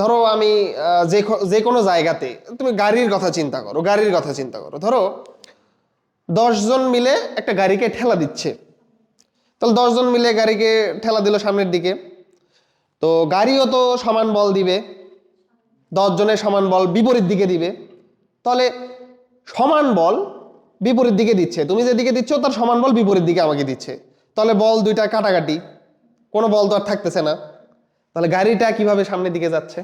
ধরো আমি যে কোনো জায়গাতে তুমি গাড়ির কথা চিন্তা করো, গাড়ির কথা চিন্তা করো। ধরো 10 জন মিলে একটা গাড়িকে ঠেলা দিচ্ছে। তাহলে 10 জন মিলে গাড়িকে ঠেলা দিল সামনের দিকে, তো গাড়িও তো সমান বল দিবে, 10 জনের সমান বল বিপরীত দিকে দিবে। তাহলে সমান বল বিপরীত দিকে দিচ্ছে, তুমি যেদিকে দিচ্ছ তার সমান বল বিপরীত দিকে আমাকে দিচ্ছে। তাহলে বল দুইটা কাটাকাটি, কোনো বল তো আর থাকতেছে না। তাহলে গাড়িটা কিভাবে সামনের দিকে যাচ্ছে?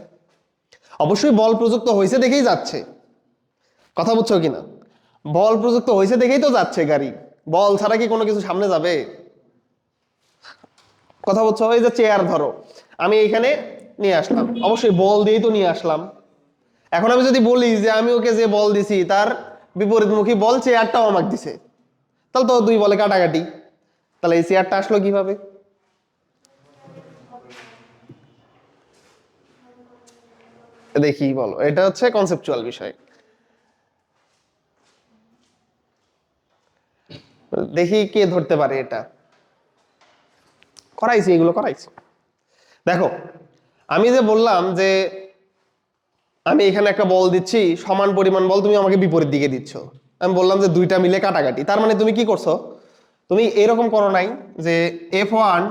অবশ্যই বল প্রযুক্ত হয়েছে দেখেই যাচ্ছে। কথা বুঝছো কিনা? বল প্রযুক্ত হয়েছে দেখেই তো যাচ্ছে গাড়ি। বল ছাড়া কি কোনো কিছু সামনে যাবে? কথা বলছো? এই যে চেয়ার ধরো আমি এখানে নিয়ে আসলাম, অবশ্যই বল দিয়েই তো নিয়ে আসলাম। এখন আমি যদি বলি যে আমি ওকে যে বল দিছি তার বিপরীতমুখী বল চেয়ারটাও আমাকে দিছে, তাহলে তো দুই বলে কাটাকাটি। তাহলে এই চেয়ারটা আসলো কিভাবে? দেখি বলো, এটা হচ্ছে কনসেপচুয়াল বিষয়। দেখি কে ধরতে পারে এটা। করাইছি, এগুলো করাইছি। দেখো আমি যে বললাম যে আমি এখানে একটা বল দিচ্ছি, সমান পরিমাণ বল তুমি আমাকে বিপরীত দিকে দিচ্ছ। আমি বললাম যে দুইটা মিলে কাটাকাটি, তার মানে তুমি কি করছো? তুমি এরকম করো নাই যে F1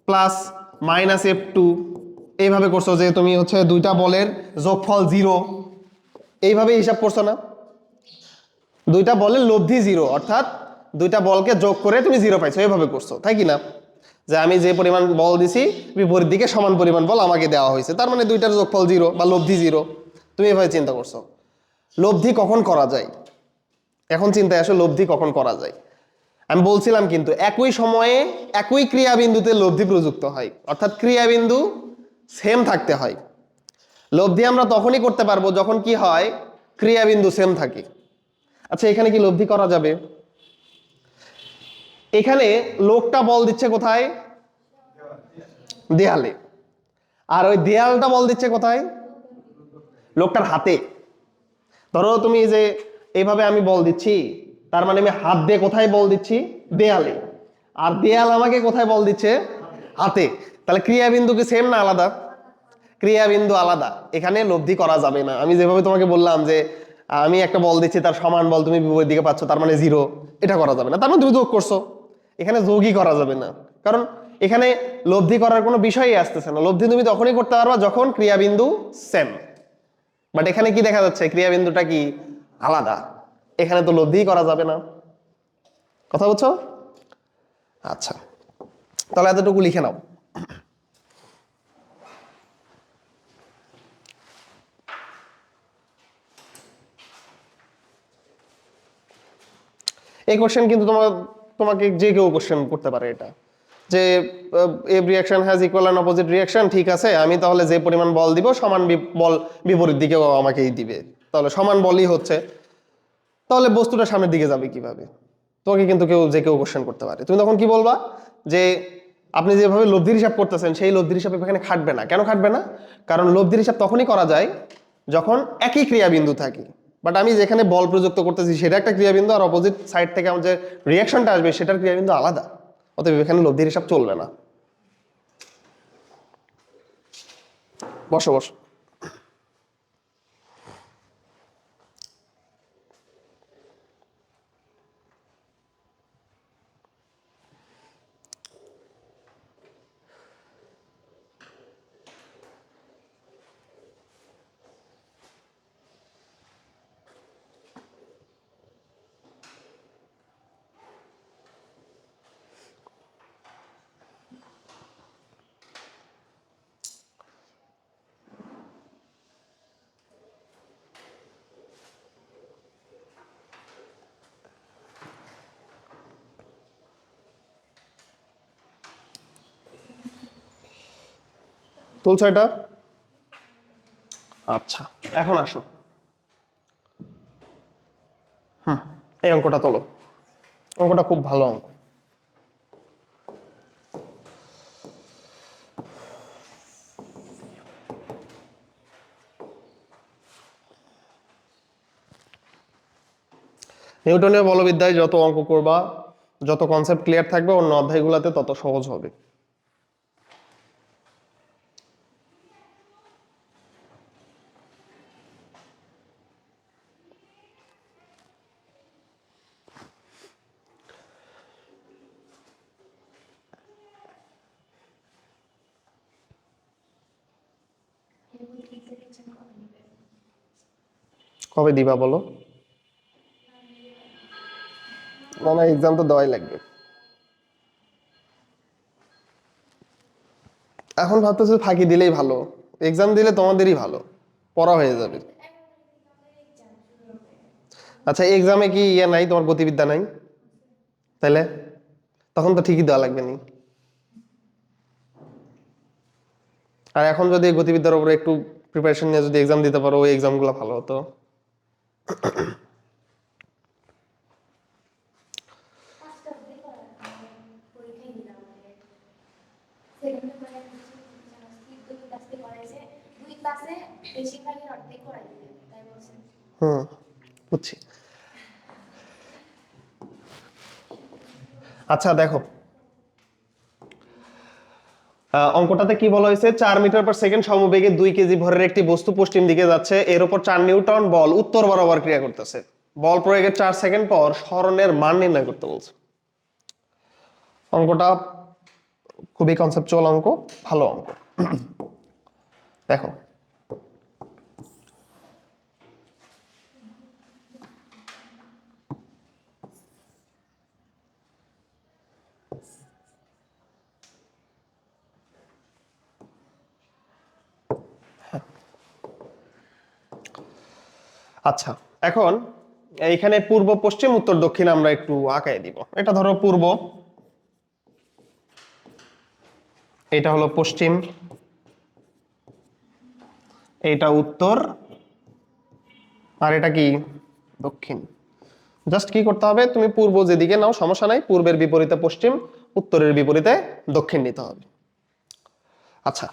প্লাস মাইনাস F2 এইভাবে করছো, যে তুমি হচ্ছে দুইটা বলের যোগফল 0 এইভাবে হিসাব করছো না। দুইটা বলের লব্ধি 0, অর্থাৎ দুইটা বলকে যোগ করে তুমি 0 পাইছো, এইভাবে করছো, তাই কি না? যে আমি যে পরিমাণ বল দিছি বিপরীত দিকে সমান পরিমাণ বল আমাকে দেওয়া হয়েছে, তার মানে দুইটার যোগফল 0 বা লব্ধি 0। তুমি এভাবে চিন্তা করছো। লব্ধি কখন করা যায়? এখন চিন্তায় আসো লব্ধি কখন করা যায়। আমি বলছিলাম কিন্তু একই সময়ে একই ক্রিয়াবিন্দুতে লব্ধি প্রযুক্ত হয়, অর্থাৎ ক্রিয়াবিন্দু সেম থাকতে হয়। লব্ধি আমরা তখনই করতে পারবো যখন কি হয়, ক্রিয়াবিন্দু সেম থাকে। আচ্ছা এখানে কি লব্ধি করা যাবে? এখানে লোকটা বল দিচ্ছে কোথায়? দেয়ালে। আর ওই দেয়ালটা বল দিচ্ছে কোথায়? লোকটার হাতে। ধরো তুমি যে এইভাবে আমি বল দিচ্ছি, তার মানে আমি হাত দিয়ে কোথায় বল দিচ্ছি? দেয়ালে। আর দেয়াল আমাকে কোথায় বল দিচ্ছে? হাতে। তাহলে ক্রিয়াবিন্দু কি সেম না আলাদা? ক্রিয়াবিন্দু আলাদা, এখানে লব্ধি করা যাবে না। আমি যেভাবে তোমাকে বললাম যে আমি একটা বল দিচ্ছি তার সমান বল তুমি বিপরীত দিকে পাচ্ছ, তার মানে 0, এটা করা যাবে না। তার মানে তুমি যোগ করছো, এখানে যোগই করা যাবে না। কারণ এখানে লব্ধি করার কোনো বিষয়ই আসতেছে না। লব্ধি তুমি তখনই করতে পারবা যখন ক্রিয়াবিন্দু সেম। বাট এখানে কি দেখা যাচ্ছে, ক্রিয়াবিন্দুটা কি আলাদা, এখানে তো লব্ধিই করা যাবে না। কথা বুঝছো? আচ্ছা তাহলে এতটুকু লিখে নাও। এই কোশ্চেন কিন্তু তোমাকে যে কেউ কোশ্চেন করতে পারে এটা, যে every reaction has equal and opposite reaction. ঠিক আছে, আমি তাহলে যে পরিমাণ বল দিব সমান বল বিপরীত দিকেও আমাকেই দিবে, তাহলে সমান বলই হচ্ছে। তাহলে বস্তুটা সামনের দিকে যাবে কিভাবে? তোমাকে কিন্তু যে কেউ কোশ্চেন করতে পারে। তুমি তখন কি বলবা যে আপনি যেভাবে লব্ধির হিসাব করতেছেন সেই লব্ধির হিসাব এখানে খাটবে না। কেন খাটবে না? কারণ লব্ধির হিসাব তখনই করা যায় যখন একই ক্রিয়াবিন্দু থাকে। বাট আমি যেখানে বল প্রযুক্ত করতেছি সেটা একটা ক্রিয়াবিন্দু, আর অপোজিট সাইড থেকে আমার যে রিয়াকশনটা আসবে সেটার ক্রিয়াবিন্দু আলাদা, অতএব এখানে লব্ধির হিসাব চলবে না। বসো বসো। তুলছো এটা? আচ্ছা এখন আসো, এই অঙ্কটা তোলো। অঙ্কটা খুব ভালো অঙ্ক। নিউটনীয় বলবিদ্যায় যত অঙ্ক করবা, যত কনসেপ্ট ক্লিয়ার থাকবে অন্য অধ্যায়গুলোতে তত সহজ হবে। কবে দিবা বলো? না না, এক্সাম তো দেওয়াই লাগবে। এখন ভাবতেছো ফাঁকি দিলেই ভালো, এক্সাম দিলে তোমাদেরই ভালো, পড়া হয়ে যাবে। আচ্ছা, এক্সামে কি ইয়ে নাই, তোমার গতিবিদ্যা নাই? তাহলে তখন তো ঠিকই দেওয়া লাগবে নি। আর এখন যদি গতিবিদ্যার উপরে একটু প্রিপারেশন নিয়ে যদি এক্সাম দিতে পারো, ওই এক্সামগুলো ভালো হতো। হুম, বুঝছি। আচ্ছা দেখো, অঙ্কটাতে কি বলা হয়েছে, 4 মিটার/সেকেন্ড সমবেগে 2 কেজি ভরের একটি বস্তু পশ্চিম দিকে যাচ্ছে, এর উপর 4 নিউটন বল উত্তর বরাবর ক্রিয়া করতেছে। বল প্রয়োগের 4 সেকেন্ড পর সরণের মান নির্ণয় করতে বলছে। অঙ্কটা খুবই কনসেপচুয়াল অঙ্ক, ভালো অঙ্ক। দেখো, আচ্ছা এখন এইখানে পূর্ব পশ্চিম উত্তর দক্ষিণ আমরা একটু আঁকায় দিব। এটা ধরো পূর্ব, এটা হলো পশ্চিম, এটা উত্তর, আর এটা কি দক্ষিণ। জাস্ট কি করতে হবে, তুমি পূর্ব যেদিকে নাও সমস্যা নাই, পূর্বের বিপরীতে পশ্চিম, উত্তরের বিপরীতে দক্ষিণ নিতে হবে। আচ্ছা,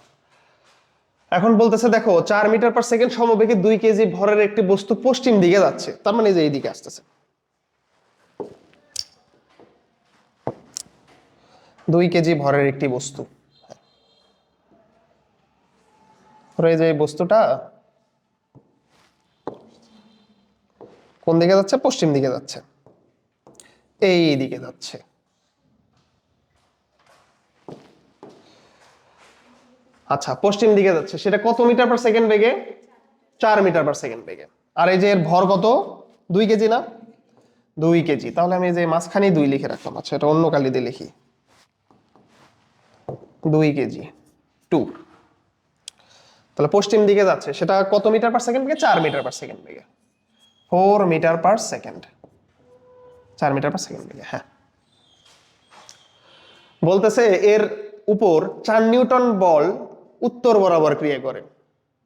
এখন বলতেছে দেখো 4 মিটার/সেকেন্ড সমবেগে 2 কেজি ভরের একটি বস্তু পশ্চিম দিকে যাচ্ছে, তার মানে যে এইদিকে আসতেছে। 2 কেজি ভরের একটি বস্তু, ধরো এই যে এই বস্তুটা কোন দিকে যাচ্ছে, পশ্চিম দিকে যাচ্ছে, এই দিকে যাচ্ছে। আচ্ছা, পশ্চিম দিকে যাচ্ছে, সেটা কত মিটার/সেকেন্ড বেগে? 4 মিটার/সেকেন্ড বেগে। আর এই যে এর ভর কত, 2 কেজি না? 2 কেজি, তাহলে আমি এই যে মাঝখানে 2 লিখে রাখলাম। আচ্ছা, এটা অন্য কালি দিয়ে লিখি, 2 কেজি 2। তাহলে পশ্চিম দিকে যাচ্ছে, সেটা কত মিটার/সেকেন্ড বেগে? 4 মিটার/সেকেন্ড বেগে। 4 মিটার/সেকেন্ড, 4 মিটার/সেকেন্ড বেগে। হ্যাঁ, বলতেছে এর উপর 4 নিউটন বল উত্তর বরাবর ক্রিয়া করে।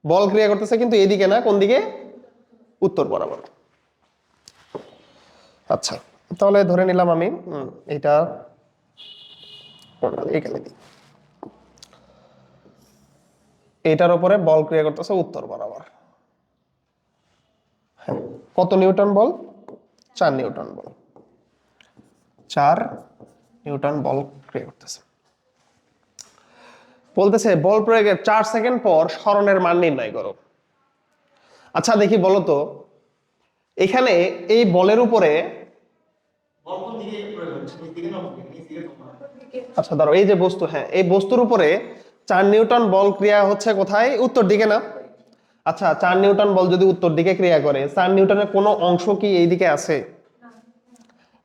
বল ক্রিয়া করতেছে কিন্তু এদিকে না, কোন দিকে? উত্তর বরাবর। আচ্ছা, তাহলে ধরে নিলাম আমি এটা এখানে দিই, এটার উপরে বল ক্রিয়া করতেছে উত্তর বরাবর। হ্যাঁ, কত নিউটন বল? 4 নিউটন বল, 4 নিউটন বল ক্রিয়া করতেছে। বলতেছে বল প্রয়োগের 4 সেকেন্ড পর সরণের মান নির্ণয় করো। আচ্ছা দেখি বলো তো, এখানে এই বলের উপরে, আচ্ছা ধরো এই যে বস্তু, হ্যাঁ এই বস্তুর উপরে 4 নিউটন বল ক্রিয়া হচ্ছে কোথায়? উত্তর দিকে না? আচ্ছা, 4 নিউটন বল যদি উত্তর দিকে ক্রিয়া করে, 4 নিউটনের কোনো অংশ কি এই দিকে আছে?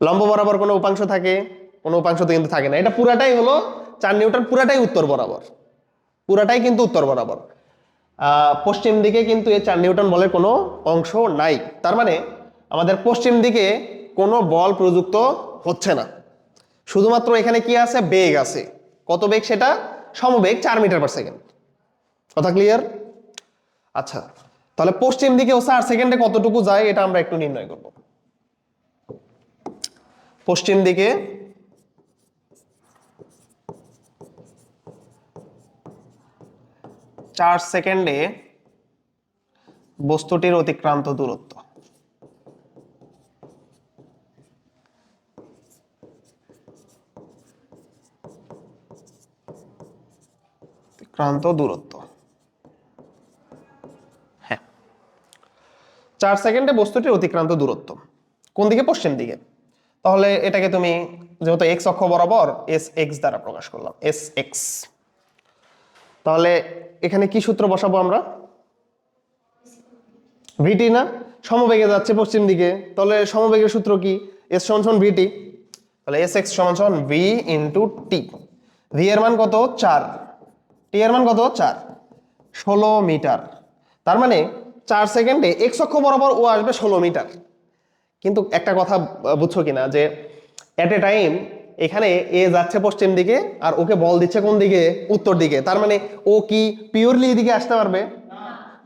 লম্ব বরাবর কোনো উপাংশ থাকে? কোনো উপাংশ তো কিন্তু থাকে না। এটা পুরাটাই হলো 4 নিউটন, পুরাটাই উত্তর বরাবর, পুরাটাই কিন্তু উত্তর বরাবর। পশ্চিম দিকে কিন্তু এই 4 নিউটন বলের কোনো অংশ নাই, তার মানে আমাদের পশ্চিম দিকে কোনো বল প্রযুক্ত হচ্ছে না। শুধুমাত্র এখানে কি আছে? বেগ আছে। কত বেগ সেটা? সমবেগ 4 মিটার/সেকেন্ড। কথা ক্লিয়ার? আচ্ছা, তাহলে পশ্চিম দিকে ও 4 সেকেন্ডে কতটুকু যায় এটা আমরা একটু নির্ণয় করব। পশ্চিম দিকে চার সেকেন্ডে বস্তুটির অতিক্রান্ত দূরত্ব, অতিক্রান্ত দূরত্ব। হ্যাঁ, 4 সেকেন্ডে বস্তুটির অতিক্রান্ত দূরত্ব কোন দিকে? পশ্চিম দিকে। তাহলে এটাকে তুমি যেহেতু এক্স অক্ষ বরাবর এস এক্স দ্বারা প্রকাশ করলাম, এস এক্স। তাহলে এখানে কি সূত্র বসাবো আমরা? ভিটি না? সমবেগে যাচ্ছে পশ্চিম দিকে, তাহলে সমবেগের সূত্র কি? এস সমান সমান ভিটি। তাহলে এস এক্স সমান সমান ভি ইন্টু টি। ভি এর মান কত? 4। টি এর মান কত? 4। 16 মিটার। তার মানে 4 সেকেন্ডে এক্স অক্ষ বরাবর ও আসবে 16 মিটার। কিন্তু একটা কথা বুঝছো কিনা, যে এট এ টাইম এখানে এ যাচ্ছে পশ্চিম দিকে আর ওকে বল দিচ্ছে কোন দিকে? উত্তর দিকে। তার মানে ও কি পিওরলি এদিকে আসতে পারবে?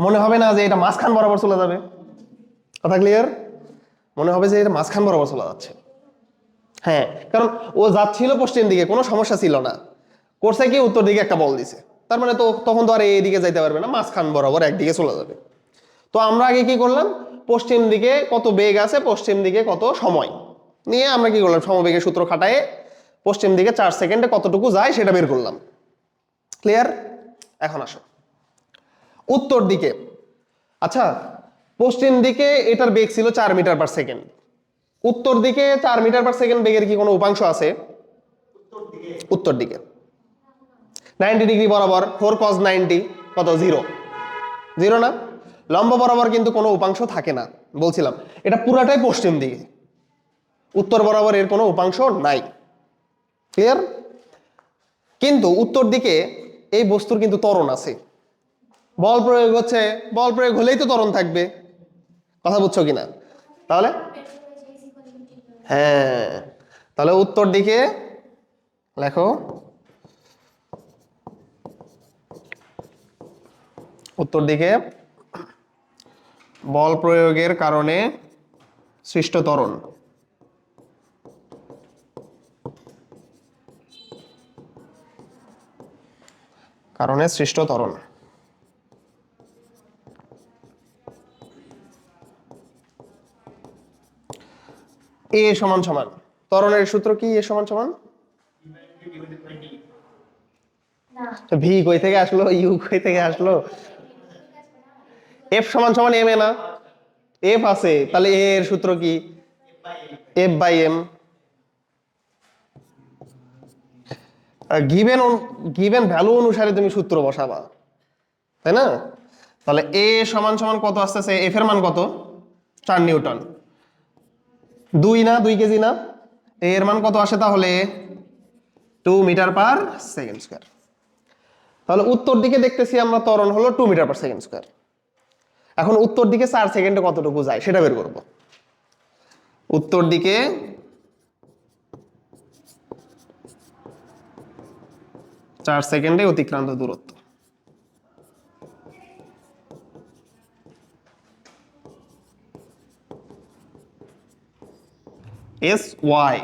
মনে হবে না যে এটা মাঝখান বরাবর চলে যাবে? কথা ক্লিয়ার? মনে হবে যে এটা মাঝখান বরাবর চলে যাচ্ছে। হ্যাঁ, কারণ ও যাচ্ছিল পশ্চিম দিকে, কোনো সমস্যা ছিল না, করছে কি উত্তর দিকে একটা বল দিছে, তার মানে তো তখন তো আর এইদিকে যাইতে পারবে না, মাঝখান বরাবর একদিকে চলে যাবে। তো আমরা আগে কি করলাম? পশ্চিম দিকে কত বেগ আছে, পশ্চিম দিকে কত সময় নিয়ে আমরা কি করলাম? সমবেগের সূত্র খাটায়ে পশ্চিম দিকে 4 সেকেন্ডে কতটুকু যায় সেটা বের করলাম। ক্লিয়ার? এখন আসো উত্তর দিকে। আচ্ছা, পশ্চিম দিকে এটার বেগ ছিল 4 মিটার পার সেকেন্ড, উত্তর দিকে 4 মিটার পার সেকেন্ড বেগের কি কোনো উপাংশ আছে? উত্তর দিকে 90 ডিগ্রি বরাবর 4 cos 90 কত? 0। 0 না? লম্ব বরাবর কিন্তু কোনো উপাংশ থাকে না, বলছিলাম এটা পুরাটাই পশ্চিম দিকে, উত্তর বরাবর এর কোনো উপাংশ নাই। ক্লিয়ার? কিন্তু উত্তর দিকে এই বস্তুর কিন্তু ত্বরণ আছে, বল প্রয়োগ হচ্ছে, বল প্রয়োগ হলেই তো ত্বরণ থাকবে। কথা বুঝছো কিনা? তাহলে হ্যাঁ, তাহলে উত্তর দিকে লেখো, উত্তর দিকে বল প্রয়োগের কারণে সৃষ্ট ত্বরণ। কারণে সৃষ্ট ত্বরণ। এ সমান সমান ত্বরণের সূত্র কি? এ সমান সমান ভি কই থেকে আসলো, ইউ কই থেকে আসলো? এফ সমান সমান এম এ না? এফ আছে, তাহলে এ এর সূত্র কি? F by M. Given given value অনুসারে তুমি সূত্র বসাবা, তাই না? তাহলে এ সমান সমান কত আসতেছে? এফ এর মান কত? 4 নিউটন। 2 না? 2 কেজি না? এ এর মান কত আসে তাহলে? 2 মিটার পার সেকেন্ড স্কয়ার। তাহলে উত্তর দিকে দেখতেছি আমরা ত্বরণ হলো 2 মিটার পার সেকেন্ড স্কয়ার। এখন উত্তর দিকে 4 সেকেন্ডে কতটুকু যায় সেটা বের করব। উত্তর দিকে 4 সেকেন্ডে অতিক্রান্ত দূরত্ব। S Y.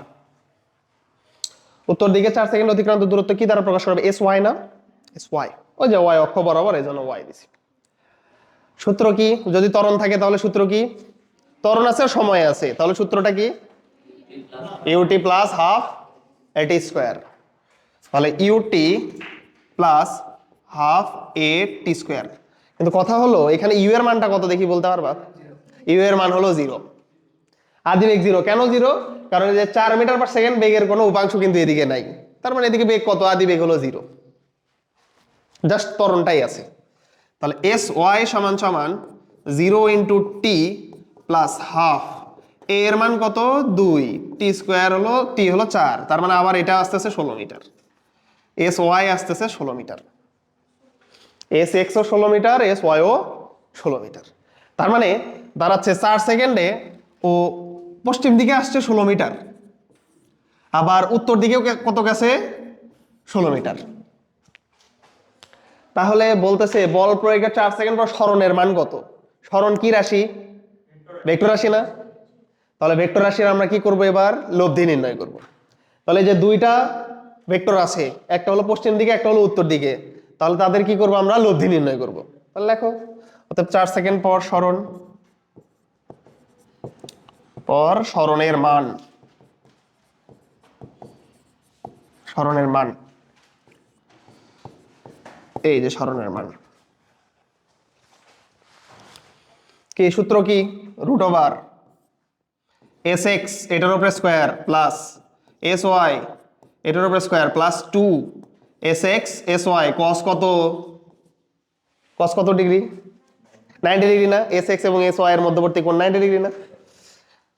উত্তর দিকে 4 সেকেন্ড অতিক্রান্ত দূরত্ব কি দ্বারা প্রকাশ করবে? এস ওয়াই না? এস ওয়াই, ওই যে ওয়াই অক্ষ বরাবর, এই জন্য ওয়াই দিছি। সূত্র কি? যদি ত্বরণ থাকে তাহলে সূত্র কি? ত্বরণ আছে, সময় আছে, তাহলে সূত্রটা কি? ইউটি প্লাস হাফ এটি স্কোয়ার। তাহলে ইউটি প্লাস হাফ এ টি স্কোয়ার। কিন্তু কথা হলো এখানে ইউ এর মানটা কত দেখি বলতে পারবা? ইউ এর মান হলো 0। আদিবেগ 0। কেন 0? কারণ এই যে 4 মিটার পার সেকেন্ড বেগের কোনো উপাংশ কিন্তু এদিকে নাই, তার মানে এদিকে বেগ কত? আদিবেগ হলো 0, জাস্ট ত্বরণটাই আছে। তাহলে এস ওয়াই সমান সমান 0 ইন্টু টি প্লাস হাফ। এ এর মান কত? 2, টি স্কোয়ার হলো, টি হলো 4, তার মানে আবার এটা আসতেছে 16 মিটার। এস ওয়াই আসতেছে 16 মিটার। এস এক্স ও 16 মিটার, এস ওয়াই ও 16 মিটার। তার মানে দাঁড়াচ্ছে 4 সেকেন্ডে ও পশ্চিম দিকে আসছে 16 মিটার, আবার উত্তর দিকেও কত গেছে? 16 মিটার। তাহলে বলতেছে বল প্রয়োগের 4 সেকেন্ড পর সরণের মান কত? সরণ কি রাশি? ভেক্টর রাশি না? তাহলে ভেক্টর রাশির আমরা কি করব? এবার লব্ধি নির্ণয় করব। তাহলে যে দুইটা ভেক্টর আছে, একটা হলো পশ্চিম দিকে, একটা হলো উত্তর দিকে, তাহলে তাদের কি করব? আমরা লব্ধি নির্ণয় করব। তাহলে লেখো, অর্থাৎ 4 সেকেন্ড পর সরণ, পর সরণের মান, সরণের মান, এই যে সরণের মান কি? সূত্র কি? রুট ওভার এস এক্স এটার উপরে স্কোয়ার প্লাস এস ওয়াই এটার উপরে square plus 2 S X S Y cos কত? কস কত ডিগ্রি? 90 ডিগ্রি না? এস এক্স এবং এস ওয়াই এর মধ্যবর্তী কোণ 90 ডিগ্রি না?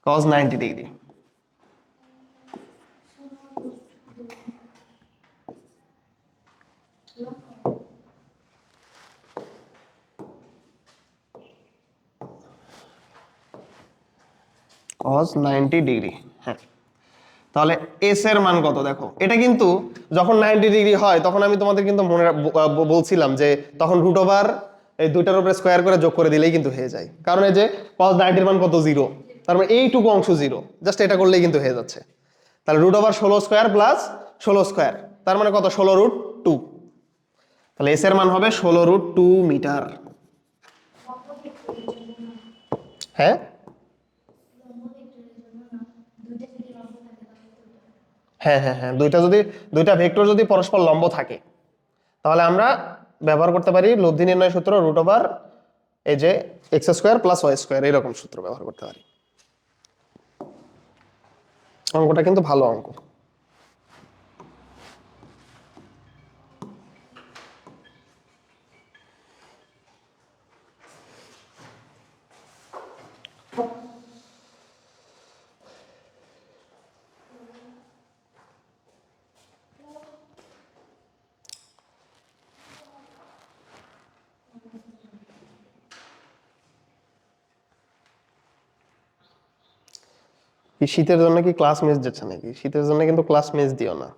cos 90 degree. cos 90 degree. হ্যাঁ, তাহলে এস এর মান কত দেখো। এটা কিন্তু যখন 90 ডিগ্রি হয় তখন আমি তোমাদের কিন্তু মনে বলছিলাম যে তখন রুট ওভার এই দুইটার উপরে স্কোয়ার করে যোগ করে দিলেই কিন্তু হয়ে যায়, কারণ এই যে cos 90 এর মান কত 0, তার মানে এইটুকু অংশ 0, জাস্ট এটা করলেই কিন্তু হয়ে যাচ্ছে। তাহলে root over 16 square plus 16 square, তার মানে কত 16√2। তাহলে এস এর মান হবে 16√2 মিটার। হ্যাঁ হ্যাঁ হ্যাঁ হ্যাঁ, দুইটা ভেক্টর যদি পরস্পর লম্ব থাকে তাহলে আমরা ব্যবহার করতে পারি লব্ধি নির্ণয় সূত্র, রুট ওভার এই যে X square plus Y square, এরকম সূত্র ব্যবহার করতে পারি। অঙ্কটা কিন্তু ভালো অঙ্ক। কি শীতের জন্য কি ক্লাস মিস যাচ্ছে নাকি? শীতের জন্য কিন্তু ক্লাস মিস দিও না।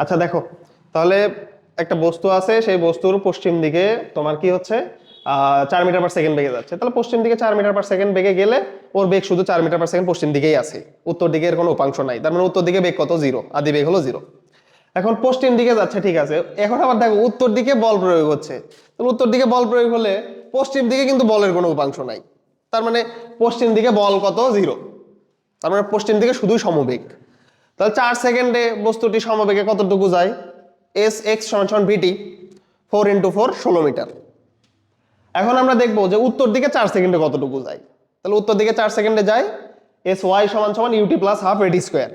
আচ্ছা দেখো, তাহলে একটা বস্তু আছে, সেই বস্তুর পশ্চিম দিকে তোমার কি হচ্ছে 4 মিটার পার সেকেন্ড বেগে যাচ্ছে। তাহলে পশ্চিম দিকে 4 মিটার পার সেকেন্ড বেগে গেলে ওর বেগ শুধু 4 মিটার পার সেকেন্ড পশ্চিম দিকেই আছে, উত্তর দিকের কোনো উপাংশ নাই। তার মানে উত্তর দিকে বেগ কত? 0, আদি বেগ হলো 0। এখন পশ্চিম দিকে যাচ্ছে, ঠিক আছে। এখন আবার দেখো উত্তর দিকে বল প্রয়োগ হচ্ছে, তাহলে উত্তর দিকে বল প্রয়োগ হলে পশ্চিম দিকে কিন্তু বলের কোনো উপাংশ নাই, তার মানে পশ্চিম দিকে বল কত? 0। তার মানে পশ্চিম দিকে শুধুই সমবেগ। তাহলে 4 সেকেন্ডে বস্তুটি সমবেগে কতটুকু যায়? এস এক্স সমান সমান ভিটি, 4 × 4 16 মিটার। এখন আমরা দেখবো যে উত্তর দিকে 4 সেকেন্ডে কতটুকু যায়। তাহলে উত্তর দিকে 4 সেকেন্ডে যায় এস ওয়াই সমান সমান ইউটি প্লাস হাফ এটি স্কোয়ার।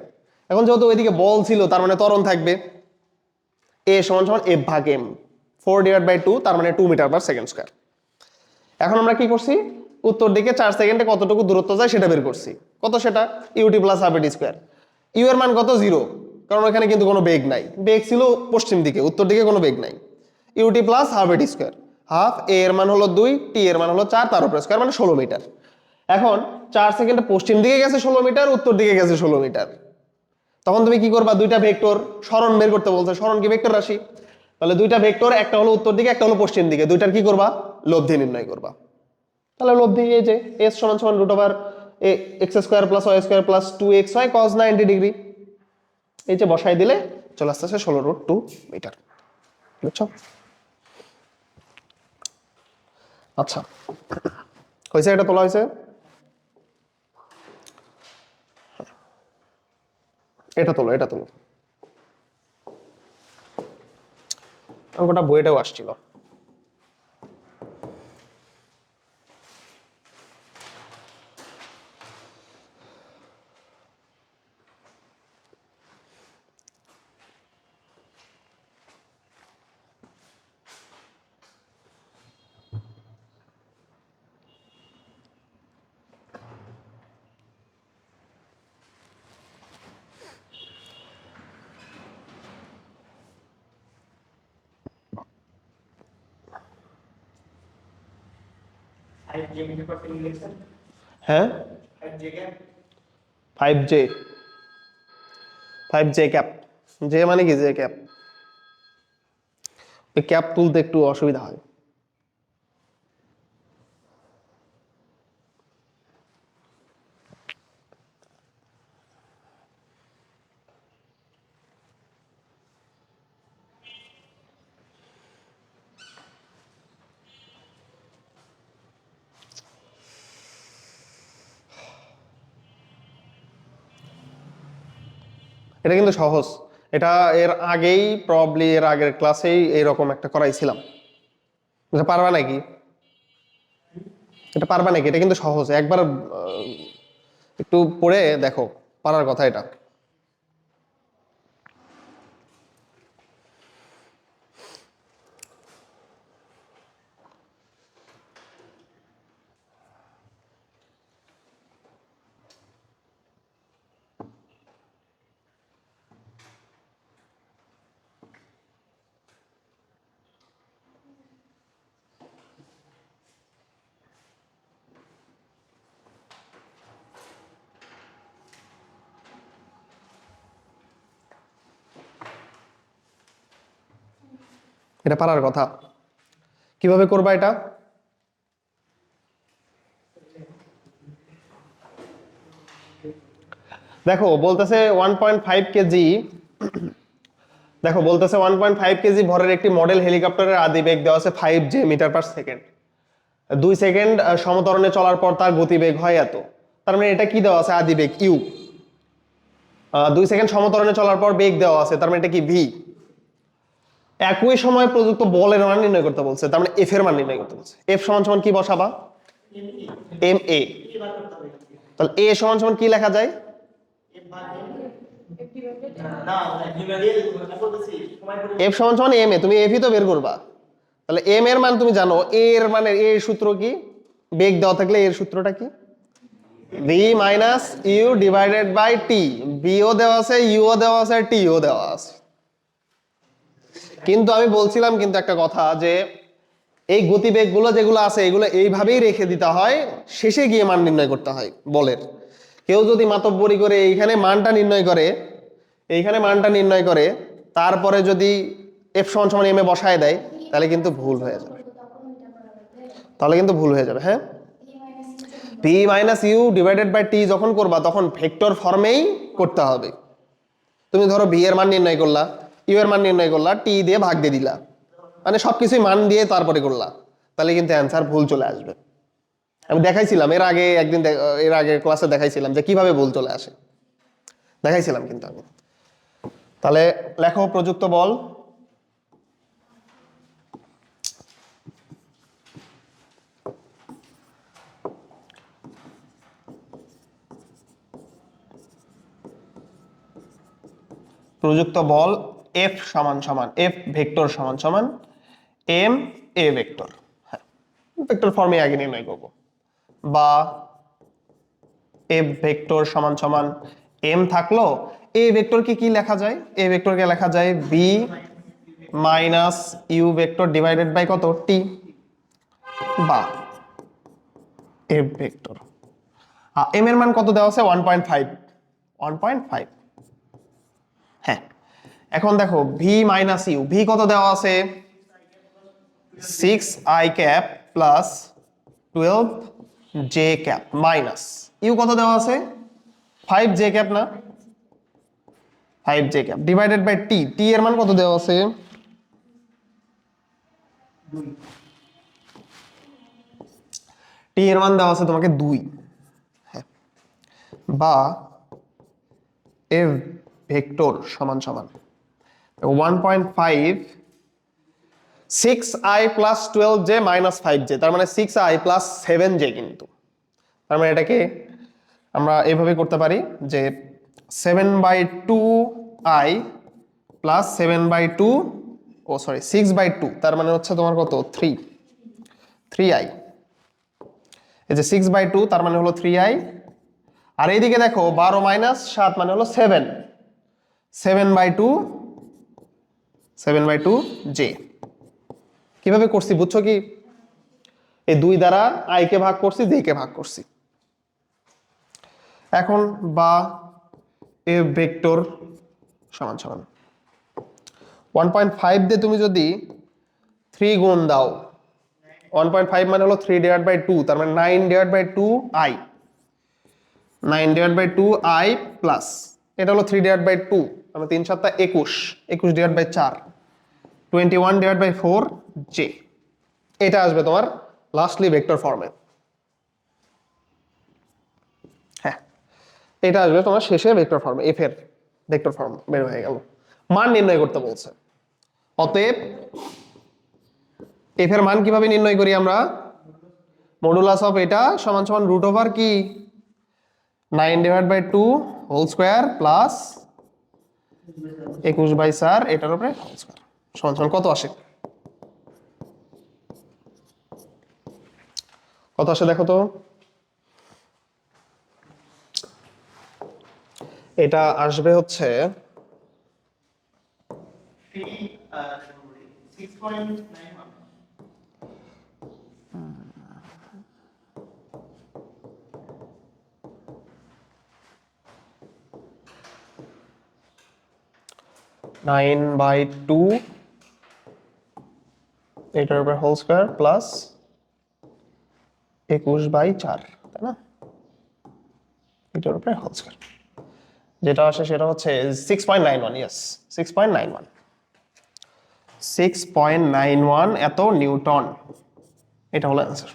এখন যেহেতু ওইদিকে বল ছিল তার মানে ত্বরণ থাকবে, এ সমান সমান এফ ভাগ এম, 4/2, তার মানে 2 মিটার পার সেকেন্ড স্কোয়ার। এখন আমরা কি করছি? উত্তর দিকে 4 সেকেন্ডে কতটুকু দূরত্ব যায় সেটা বের করছি। কত সেটা? ইউটি প্লাস হাফ এটি স্কোয়ার। ইউ এর মান কত? 0, কারণ এখানে কিন্তু কোনো বেগ নাই, বেগ ছিল পশ্চিম দিকে, উত্তর দিকে কোনো বেগ নাই। ইউটি প্লাস হাফ এটি স্কোয়ার, হাফ এ এর মান হলো 2, টি এর মান হলো 4, তার উপরে স্কোয়ার মানে 16 মিটার। এখন 4 সেকেন্ডে পশ্চিম দিকে গেছে 16 মিটার, উত্তর দিকে গেছে 16 মিটার। তখন তুমি কি করবা? দুইটা ভেক্টর সরণ বের করতে বলছে, সরণ কি ভেক্টর রাশি? তাহলে দুইটা ভেক্টর, একটা হলো উত্তর দিকে একটা হলো পশ্চিম দিকে, দুইটার কি করবা? লব্ধি নির্ণয় করবা। তাহলে লব্ধি এই যে এস সমান সমান root over X square plus Y square plus 2xy cos 90 degree, এই যে বসাই দিলে চলে আসতেছে 16√2 মিটার। বুঝছো? আচ্ছা, হয়েছে? এটা তোলা হয়েছে, এটা তোলো, এটা তোলো। অঙ্কটা বইটাও আসছিল। হ্যাঁ 5J, 5J ক্যাপ। জে মানে কি? J cap. ওই ক্যাপ তুলতে একটু অসুবিধা হয়। এটা কিন্তু সহজ। এটা এর আগেই প্রবাবলি এর আগের ক্লাসেই এইরকম একটা করাইছিলাম। এটা পারবা নাকি? এটা পারবা নাকি? এটা কিন্তু সহজ, একবার একটু পড়ে দেখো, পারার কথা এটা। এটা পারার কথা। কিভাবে করবা এটা? দেখো বলতেছে 1.5 কেজি, দেখো বলতেছে 1.5 কেজি ভরের একটি মডেল হেলিকপ্টারের আদি বেগ দেওয়া আছে 5 মিটার পার সেকেন্ড। 2 সেকেন্ড সমতরণে চলার পর তার গতিবেগ হয় এত। তার মানে এটা কি দেওয়া আছে? আদি বেগ ইউ। 2 সেকেন্ড সমতরণে চলার পর বেগ দেওয়া আছে, তার মানে এটা কি ভি। একই সময় প্রযুক্ত বলের মান নির্ণয় করতে বলছে, তার মানে এফ এর মান নির্ণয় করতে বলছে। এফ সমান সমান কি বসাবা? M A. তাহলে এ সমান সমান কি লেখা যায়? এফ সমান সমান এম এ, তুমি এফই তো বের করবা। তাহলে এম এর মান তুমি জানো, এ এর মানে এর সূত্র কি? বেগ দেওয়া থাকলে এর সূত্রটা কি? V minus U divided by T. বিও দেওয়া আছে, ইউও দেওয়া আছে, টিও দেওয়া আছে। কিন্তু আমি বলছিলাম কিন্তু একটা কথা, যে এই গতিবেগগুলো যেগুলো আছে এগুলো এইভাবেই রেখে দিতে হয়, শেষে গিয়ে মান নির্ণয় করতে হয় বলের। কেউ যদি মাতব্বরি করে এইখানে মানটা নির্ণয় করে, এইখানে মানটা নির্ণয় করে, তারপরে যদি এফ সমান সমান এম এ বসায় দেয়, তাহলে কিন্তু ভুল হয়ে যাবে। তাহলে কিন্তু ভুল হয়ে যাবে। হ্যাঁ, P minus U divided by T যখন করবা তখন ভেক্টর ফর্মেই করতে হবে। তুমি ধরো ভি এর মান নির্ণয় করলা, ইউ এর মান নির্ণয় করলা, টি দিয়ে ভাগ দিয়ে দিলা, মানে সবকিছুই মান দিয়ে তারপরে করলা, তাহলে কিন্তু অ্যান্সার ভুল চলে আসবে। আমি দেখাইছিলাম এর আগে একদিন, এর আগে ক্লাসে দেখাইছিলাম যে কিভাবে ভুল চলে আসে, দেখাইছিলাম কিন্তু আমি। তাহলে লেখো প্রযুক্ত বল। প্রযুক্ত বল এফ সমান সমান, এফ ভেক্টর সমান সমান এম এ ভেক্টর। হ্যাঁ, ভেক্টর ফর্মে আগে নির্ণয় করব। বা এফ ভেক্টর সমান সমান এম থাকলো, এ ভেক্টরকে কি লেখা যায়? এ ভেক্টরকে লেখা যায় B minus U vector divided by কত? টি। বা এফ ভেক্টর, এম এর মান কত দেওয়া আছে? 1.5। 1.5। হ্যাঁ, এখন দেখো ভি মাইনাস ইউ, ভি কত দেওয়া আছে? 6i cap plus 12j cap minus U কত দেওয়া আছে? 5j ক্যাপ না? 5j cap divided by T. T এর মান কত দেওয়া আছে? টি এর মান দেওয়া আছে তোমাকে 2। হ্যাঁ, বা এফ ভেক্টর সমান সমান 1.5 6i plus 12j minus 5j, তার মানে 6i প্লাস 7j। কিন্তু তার মানে এটাকে আমরা এইভাবে করতে পারি যে 7/2i প্লাস 7/2, ও সরি 6/2, তার মানে হচ্ছে তোমার কত? 3i। এই যে 6/2 তার মানে হলো 3i। আর এইদিকে দেখো 12 মাইনাস 7 মানে হলো 7, 7/2, 7/2j। কিভাবে করছি বুঝছো কি? এই 2 দ্বারা i কে ভাগ করছি, j কে ভাগ করছি। এখন বা এ ভেক্টর সমান সমান 1.5 দিয়ে তুমি যদি 3 গুণ দাও, 1.5 মানে হলো 3/2, তার মানে 9/2i, 9/2i প্লাস এটা হলো 3/2, মানে 3 7 21, 21/4, 21/4j। এটা আসবে তোমার লাস্টলি ভেক্টর ফর্মে। হ্যাঁ, এটা আসবে তোমার শেষে ভেক্টর ফর্মে, এফ এর ভেক্টর ফর্ম বের হয়ে গেল। মান নির্ণয় করতে বলছে, অতএব এফ এর মান কিভাবে নির্ণয় করি আমরা? মডুলাস অফ এটা সমান সমান রুট ওভার কি 9/2 হোল স্কোয়ার প্লাস 21/4 এটার উপরে হোল স্কোয়ার সমান সমান কত আসে? কত আসে দেখো তো। এটা আসবে হচ্ছে 6.91 9/2 এটার উপরে হোল স্কোয়ার প্লাস 21/4 তাই না, এটার উপরে হোল স্কোয়ার যেটা আসে সেটা হচ্ছে 6.91। ইয়েস 6.91, 6.91 এত নিউটন, এটা হলো অ্যান্সার।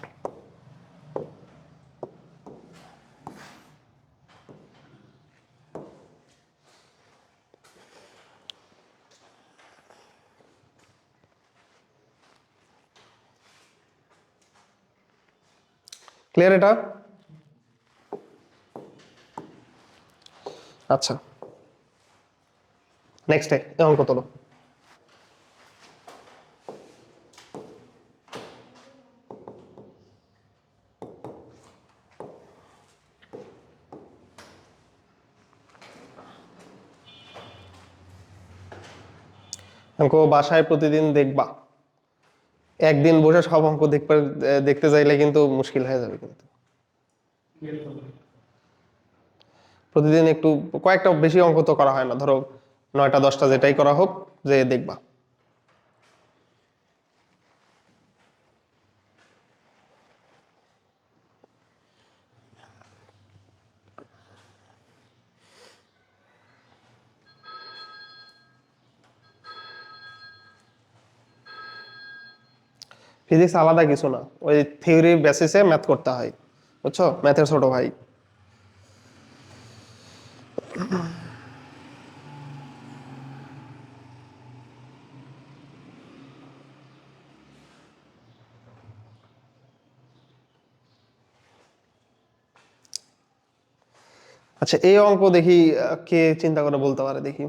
ক্লিয়ার এটা? আচ্ছা নেক্সট অঙ্ক তোলো। অঙ্ক বাসায় প্রতিদিন দেখবা, একদিন বসে সব অঙ্ক দেখতে চাইলে কিন্তু মুশকিল হয়ে যাবে। কিন্তু প্রতিদিন একটু কয়েকটা বেশি অঙ্ক তো করা হয় না, ধরো 9টা 10টা যেটাই করা হোক যে দেখবা। ফিজিক্স আলাদা কিছু না, ওই থিওরি বেসিসে ম্যাথ করতে হয়, বুঝছো, ম্যাথের ছোট ভাই। আচ্ছা এই অঙ্ক দেখি কে চিন্তা করে বলতে পারে দেখি।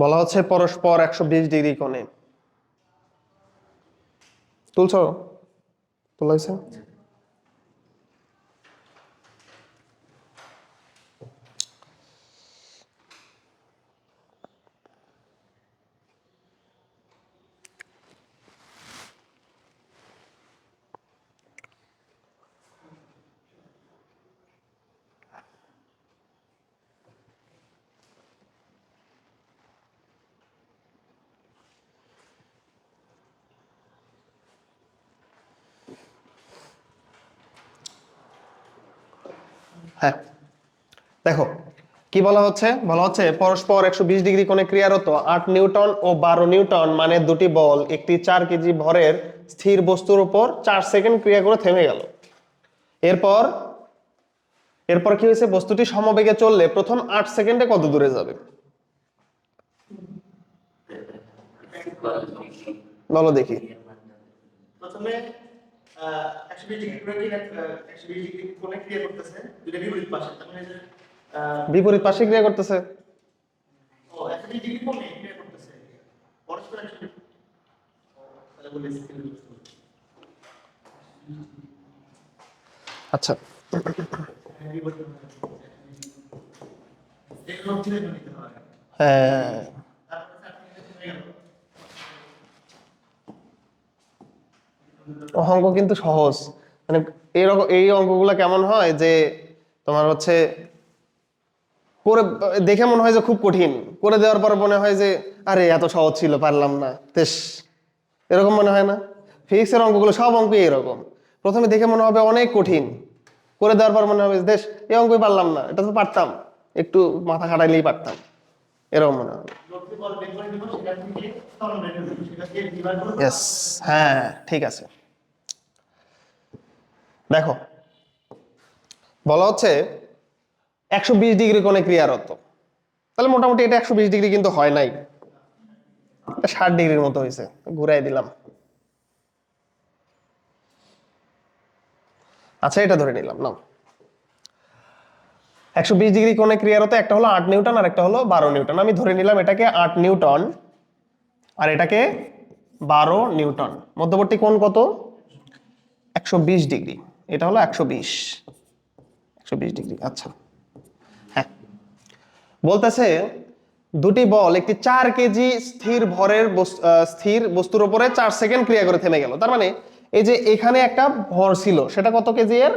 বলা হচ্ছে পরস্পর 120 ডিগ্রি কোণে, তুলছো, তোলা হয়েছে? হ্যাঁ দেখো কি বলা হচ্ছে, বলা হচ্ছে পরস্পর 120 ডিগ্রি কোণে ক্রিয়ারত 8 নিউটন ও 12 নিউটন মানে দুটি বল একটি 4 কেজি ভরের স্থির বস্তুর উপর 4 সেকেন্ড ক্রিয়া করে থেমে গেল। এরপর এরপর কি হয়েছে, বস্তুটি সমবেগে চললে প্রথম 8 সেকেন্ডে কত দূরে যাবে বলো দেখি। প্রথমে 120 ডিগ্রি করে 120 ডিগ্রি কোণে ক্রিয়া করতেছে দুটো বিপরীত পাশে, তার মানে যে বিপরীত পাশে ক্রিয়া করতেছে, 120 ডিগ্রি কোণে ক্রিয়া করতেছে পরস্পর 120 তাহলে বলি আচ্ছা এগুলো হচ্ছে নিতে হয়। হ্যাঁ তারপরে আপনি হয়ে গেল অঙ্ক কিন্তু সহজ, মানে এইরকম এই অঙ্কগুলো কেমন হয় যে তোমার হচ্ছে করে দেখে মনে হয় যে খুব কঠিন, করে দেওয়ার পর মনে হয় যে আরে এত সহজ ছিল পারলাম না তেস, এরকম মনে হয় না? ফিজিক্সের অঙ্কগুলো সব অঙ্কই এরকম, প্রথমে দেখে মনে হবে অনেক কঠিন, করে দেওয়ার পর মনে হবে দেশ এই অঙ্কই পারলাম না, এটা তো পারতাম, একটু মাথা খাটাইলেই পারতাম, এরকম মনে হবে। লোককে বল বের করে দিব সেটা থেকে তরঙ্গ বের করে দিব সেটা দিয়ে ডিভাইড করে ইয়েস, হ্যাঁ ঠিক আছে। দেখো বলা হচ্ছে 120 ডিগ্রি কোণে ক্রিয়ারত, তাহলে মোটামুটি এটা 120 ডিগ্রি কিন্তু হয় নাই, এটা 60 ডিগ্রির মতো হয়েছে, ঘুরাই দিলাম। আচ্ছা এটা ধরে নিলাম না, 120 ডিগ্রি কোণে ক্রিয়ারত একটা হলো 8 নিউটন আর একটা হলো 12 নিউটন। আমি ধরে নিলাম এটাকে 8 নিউটন আর এটাকে 12 নিউটন। মধ্যবর্তী কোণ কত? 120 ডিগ্রি। এটা হলো 120 ডিগ্রি। আচ্ছা হ্যাঁ, বলতেছে দুটি বল একটি 4 কেজি স্থির ভরের স্থির বস্তুর উপরে 4 সেকেন্ড ক্রিয়া করে থেমে গেল। তার মানে এই যে এখানে একটা ভর ছিল, সেটা কত কেজি এর?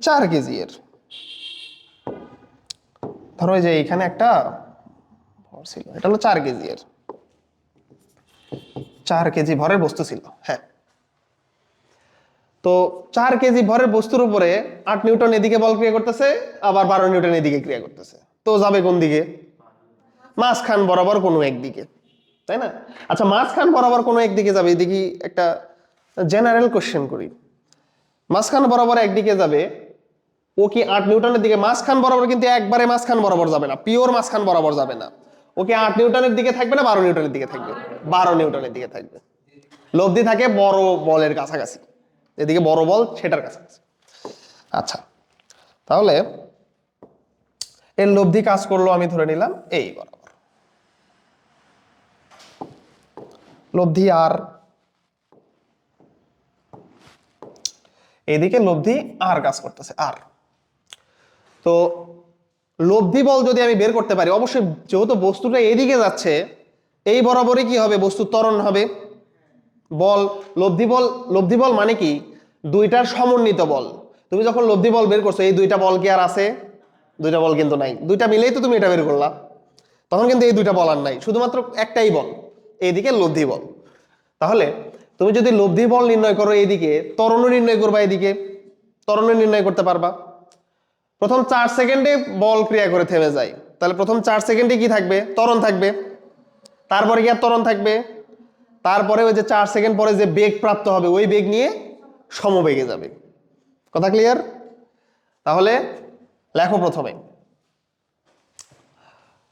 4 কেজি এর। ধরো এই যে এখানে একটা ভর ছিল, এটা হলো 4 কেজি এর, 4 কেজি ভরের বস্তু ছিল। হ্যাঁ, তো 4 কেজি ভরের বস্তুর উপরে 8 নিউটন এদিকে বল ক্রিয়া করতেছে, আবার 12 নিউটন এদিকে ক্রিয়া করতেছে। তো যাবে কোন দিকে? মাঝখান বরাবর কোনো একদিকে, তাই না? আচ্ছা মাঝখান বরাবর কোনো একদিকে যাবে, এদিকে একটা জেনারেল কোশ্চেন করি। মাঝখান বরাবর একদিকে যাবে, ও কি 8 নিউটনের দিকে? মাঝখান বরাবর কিন্তু একবারে মাঝখান বরাবর যাবে না, পিওর মাঝখান বরাবর যাবে না। ও কি 8 নিউটনের দিকে থাকবে না 12 নিউটনের দিকে থাকবে? 12 নিউটনের দিকে থাকবে। লব্ধি থাকে বড় বলের কাছাকাছি, এদিকে বড় বল সেটার কাছাকাছি। আচ্ছা তাহলে এর লব্ধি কাজ করলো, আমি ধরে নিলাম এই বরাবর লব্ধি আর, এদিকে লব্ধি আর কাজ করতেছে আর। তো লব্ধি বল যদি আমি বের করতে পারি, অবশ্যই যেহেতু বস্তুটা এদিকে যাচ্ছে, এই বরাবরই কি হবে? বস্তুর ত্বরণ হবে। বল লব্ধি বল মানে কি? দুইটার সমন্বিত বল। তুমি যখন লব্ধি বল বের করছো, এই দুইটা বল কি আর আছে? দুইটা বল কিন্তু নাই, দুইটা মিলেই তো তুমি এটা বের করলা। তখন কিন্তু এই দুইটা বল আর নাই, শুধুমাত্র একটাই বল, এইদিকে লব্ধি বল। তাহলে তুমি যদি লব্ধি বল নির্ণয় করো এইদিকে, ত্বরণও নির্ণয় করবা এইদিকে, ত্বরণও নির্ণয় করতে পারবা। প্রথম 4 সেকেন্ডে বল ক্রিয়া করে থেমে যায়, তাহলে প্রথম 4 সেকেন্ডে কি থাকবে? ত্বরণ থাকবে। তারপরে কি আর ত্বরণ থাকবে? তারপরে ওই যে 4 সেকেন্ড পরে যে বেগ প্রাপ্ত হবে, ওই বেগ নিয়ে সমবেগে যাবে। কথা ক্লিয়ার? তাহলে লেখো প্রথমে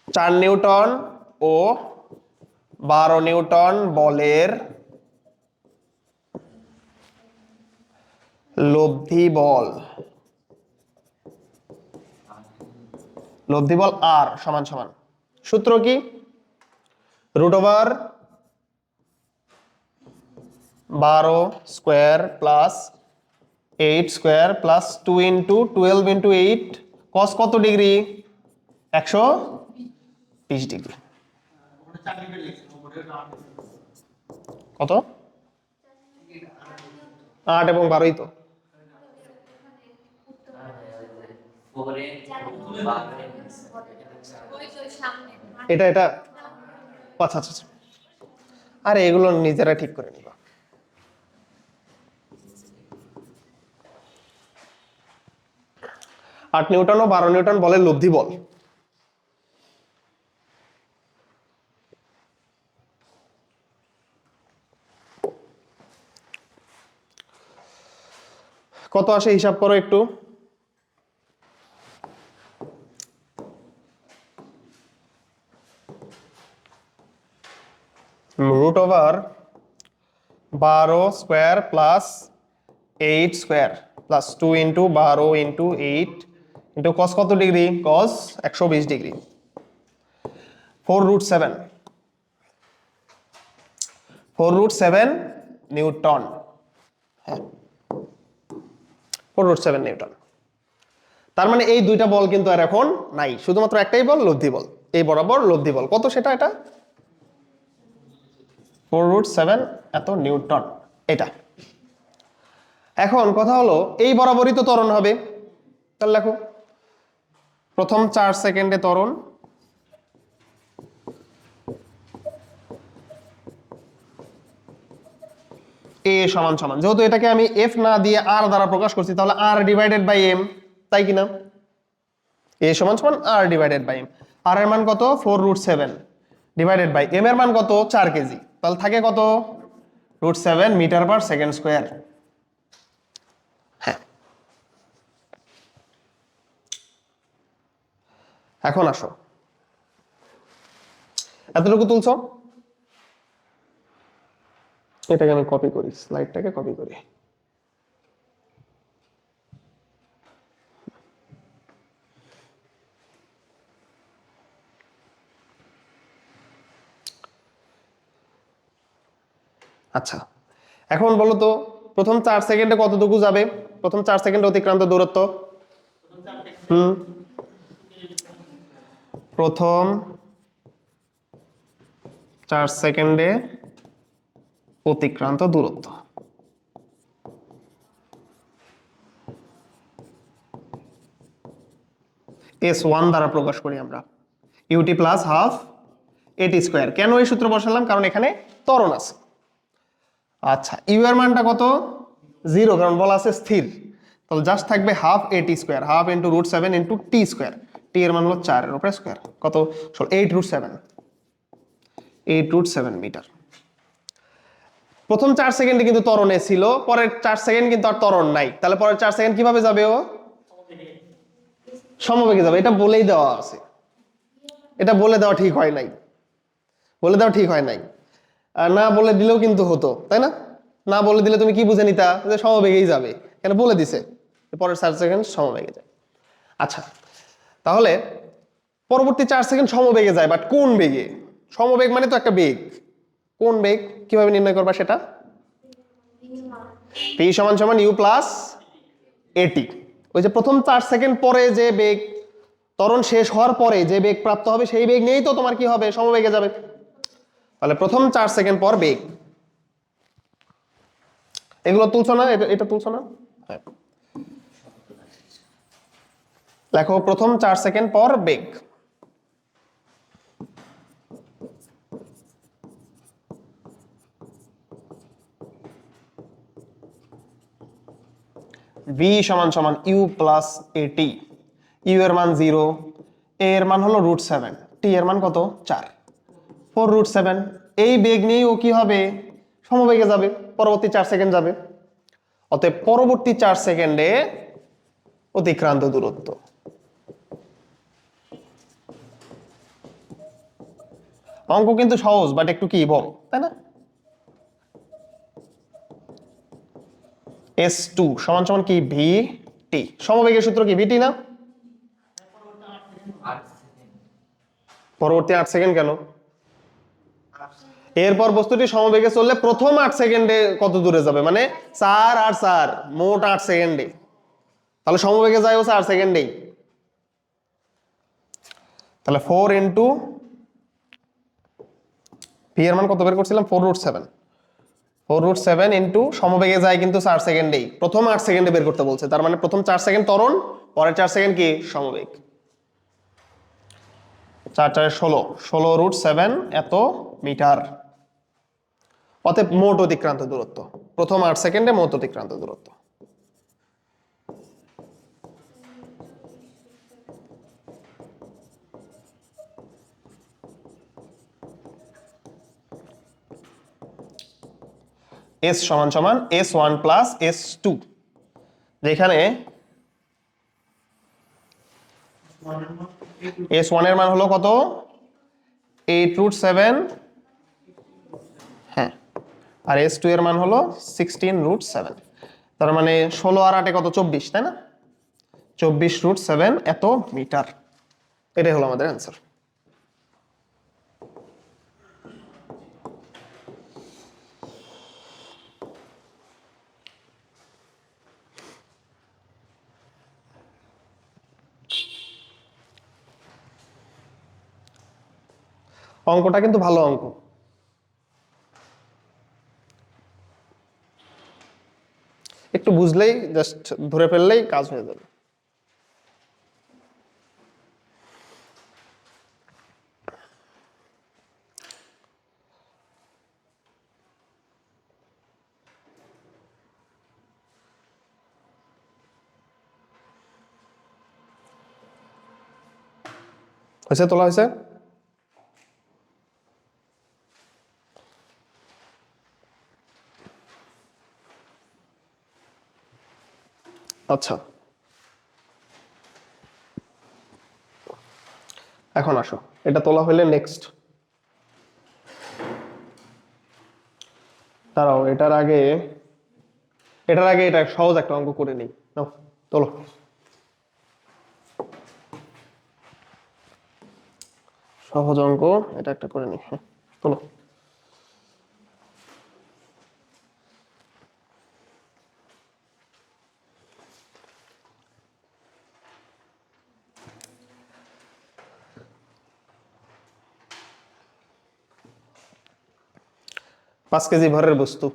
4 নিউটন ও 12 নিউটন বলের লব্ধি বল আর সমান সমান, সূত্র কি? √12 square plus 8 square plus 2 into 12 into 8 কস কত ডিগ্রি? 120 ডিগ্রি। কত? 8 এবং 12ই তো। এটা আচ্ছা আচ্ছা আচ্ছা। আরে এগুলো নিজেরা ঠিক করে নিবা। আট নিউটন ও 12 নিউটন বলের লব্ধি বল। কত আসে হিসাব করো একটু। √12 square plus 8 square plus 2 into 12 into 8 into cos কত ডিগ্রি? কস 120 ডিগ্রি। 4√7 নিউটন। হ্যাঁ 4√7 নিউটন। তার মানে এই দুইটা বল কিন্তু আর এখন নাই, শুধুমাত্র একটাই বল, লব্ধি বল। এই বরাবর লব্ধি বল কত? সেটা এটা 4√7 এত নিউটন। এটা এখন কথা হলো এই বরাবরই তো ত্বরণ হবে, তাহলে দেখো প্রথম 4 সেকেন্ডে ত্বরণ, এ সমান সমান, যেহেতু এটাকে আমি এফ না দিয়ে আর দ্বারা প্রকাশ করছি, তাহলে আর ডিভাইডেড বাই এম, তাই কিনা? এ সমান সমান আর ডিভাইডেড বাই এম। আর এর মান কত? 4√7 ডিভাইডেড বাই এম এর মান কত? 4 কেজি। তাহলে থাকে কত? √7 মিটার পার সেকেন্ড স্কোয়ার। হ্যাঁ এখন আসো, এতটুকু তুলছো, এটাকে আমি কপি করি, স্লাইডটাকে কপি করি। আচ্ছা, এখন বলো তো প্রথম 4 সেকেন্ডে কতটুকু যাবে? প্রথম 4 সেকেন্ডে অতিক্রান্ত দূরত্ব। হুম, প্রথম 4 সেকেন্ডে অতিক্রান্ত দূরত্ব। S1 দ্বারা প্রকাশ করি আমরা, ইউটি প্লাস হাফ এটি স্কোয়ার। কেন এই সূত্র বসালাম? কারণ এখানে ত্বরণ আছে। আচ্ছা, ইউ এর মানটা কত? 0, কারণ বলা আছে স্থির। তাহলে জাস্ট থাকবে হাফ এটি square, half into √7 into T square. টি এর মান হলো 4 এর উপরে স্কোয়ার, কত? 8√7, 8√7 মিটার। প্রথম 4 সেকেন্ডে কিন্তু ত্বরণে ছিল, পরের 4 সেকেন্ড কিন্তু আর ত্বরণ নাই। তাহলে পরের 4 সেকেন্ড কিভাবে যাবে? ও সমবেগে যাবে। এটা বলেই দেওয়া আছে, এটা বলে দেওয়া ঠিক হয় নাই, বলে দেওয়া ঠিক হয় নাই। আর না বলে দিলেও কিন্তু হতো, তাই না? না বলে দিলে তুমি কি বুঝে নিতা? যে সমবেগেই যাবে, কেন বলে দিছে পরের 4 সেকেন্ড সমবেগে যায়। আচ্ছা, তাহলে পরবর্তী 4 সেকেন্ড সমবেগে যায়, বাট কোন বেগে? সমবেগ মানে তো একটা বেগ, কোন বেগ কিভাবে নির্ণয় করবা সেটা? পি সমান সমান ইউ প্লাস এটি। ওই যে প্রথম 4 সেকেন্ড পরে যে বেগ, ত্বরণ শেষ হওয়ার পরে যে বেগ প্রাপ্ত হবে, সেই বেগ নিয়েই তো তোমার কি হবে? সমবেগে যাবে। তাহলে প্রথম 4 সেকেন্ড পর বেগ, এগুলো তুলছো না? এটা এটা তুলছো না? হ্যাঁ, লেখো প্রথম 4 সেকেন্ড পর বেগ। ভি সমান সমান ইউ প্লাস এটি। ইউ এর মান 0, এ এর মান হলো √7, টি এর মান কত? 4, 4√7। এই বেগ নিয়ে ও কি হবে? সমবেগে যাবে, পরবর্তী 4 সেকেন্ড যাবে। অতএব পরবর্তী 4 সেকেন্ডে অতিক্রান্ত দূরত্ব, অঙ্ক কিন্তু সহজ, বাট একটু কি বল, তাই না? S2 সমান সমান কি? V T. সমবেগের সূত্র কি? ভিটি না? পরবর্তী 8 সেকেন্ড কেন? এরপর বস্তুটি সমবেগে চললে প্রথম 8 সেকেন্ডে কত দূরে যাবে? মানে 4 আর 4, মোট 8 সেকেন্ডে। তাহলে সমবেগে যায় ও 4 সেকেন্ডেই। তাহলে 4 ইন্টু ভি এর মান কত বের করছিলাম? 4√7, 4√7 ইন্টু সমবেগে যায় কিন্তু 4 সেকেন্ডেই, প্রথম 8 সেকেন্ডে বের করতে বলছে। তার মানে প্রথম 4 সেকেন্ড ত্বরণ, পরের 4 সেকেন্ড কি? সমবেগ। 4 4 16, 16√7 এত মিটার। অতএব মোট অতিক্রান্ত দূরত্ব, প্রথম 8 সেকেন্ডে মোট অতিক্রান্ত দূরত্ব। S সমান সমান S1 প্লাস S2, যেখানে S1 এর মান হলো কত? 8√7, হ্যাঁ, আর S2 এর মান হলো 16√7। তার মানে 16 আর 8 কত? 24, তাই না? 24√7 এত মিটার। এটাই হলো আমাদের অ্যান্সার। অঙ্কটা কিন্তু ভালো অঙ্ক। একটু বুঝলেই, জাস্ট ধরে ফেললেই কাজ হয়ে যাবে। হয়েছে? তোলা হয়েছে? আচ্ছা, এখন আসো, এটা তোলা হলে নেক্সট। দাঁড়াও, এটার আগে এটা সহজ একটা অঙ্ক করে নিই। নাও তোলো। সহজ অঙ্ক এটা একটা করে নিই। হ্যাঁ তোলো। পাঁচ কেজি ভরের বস্তু,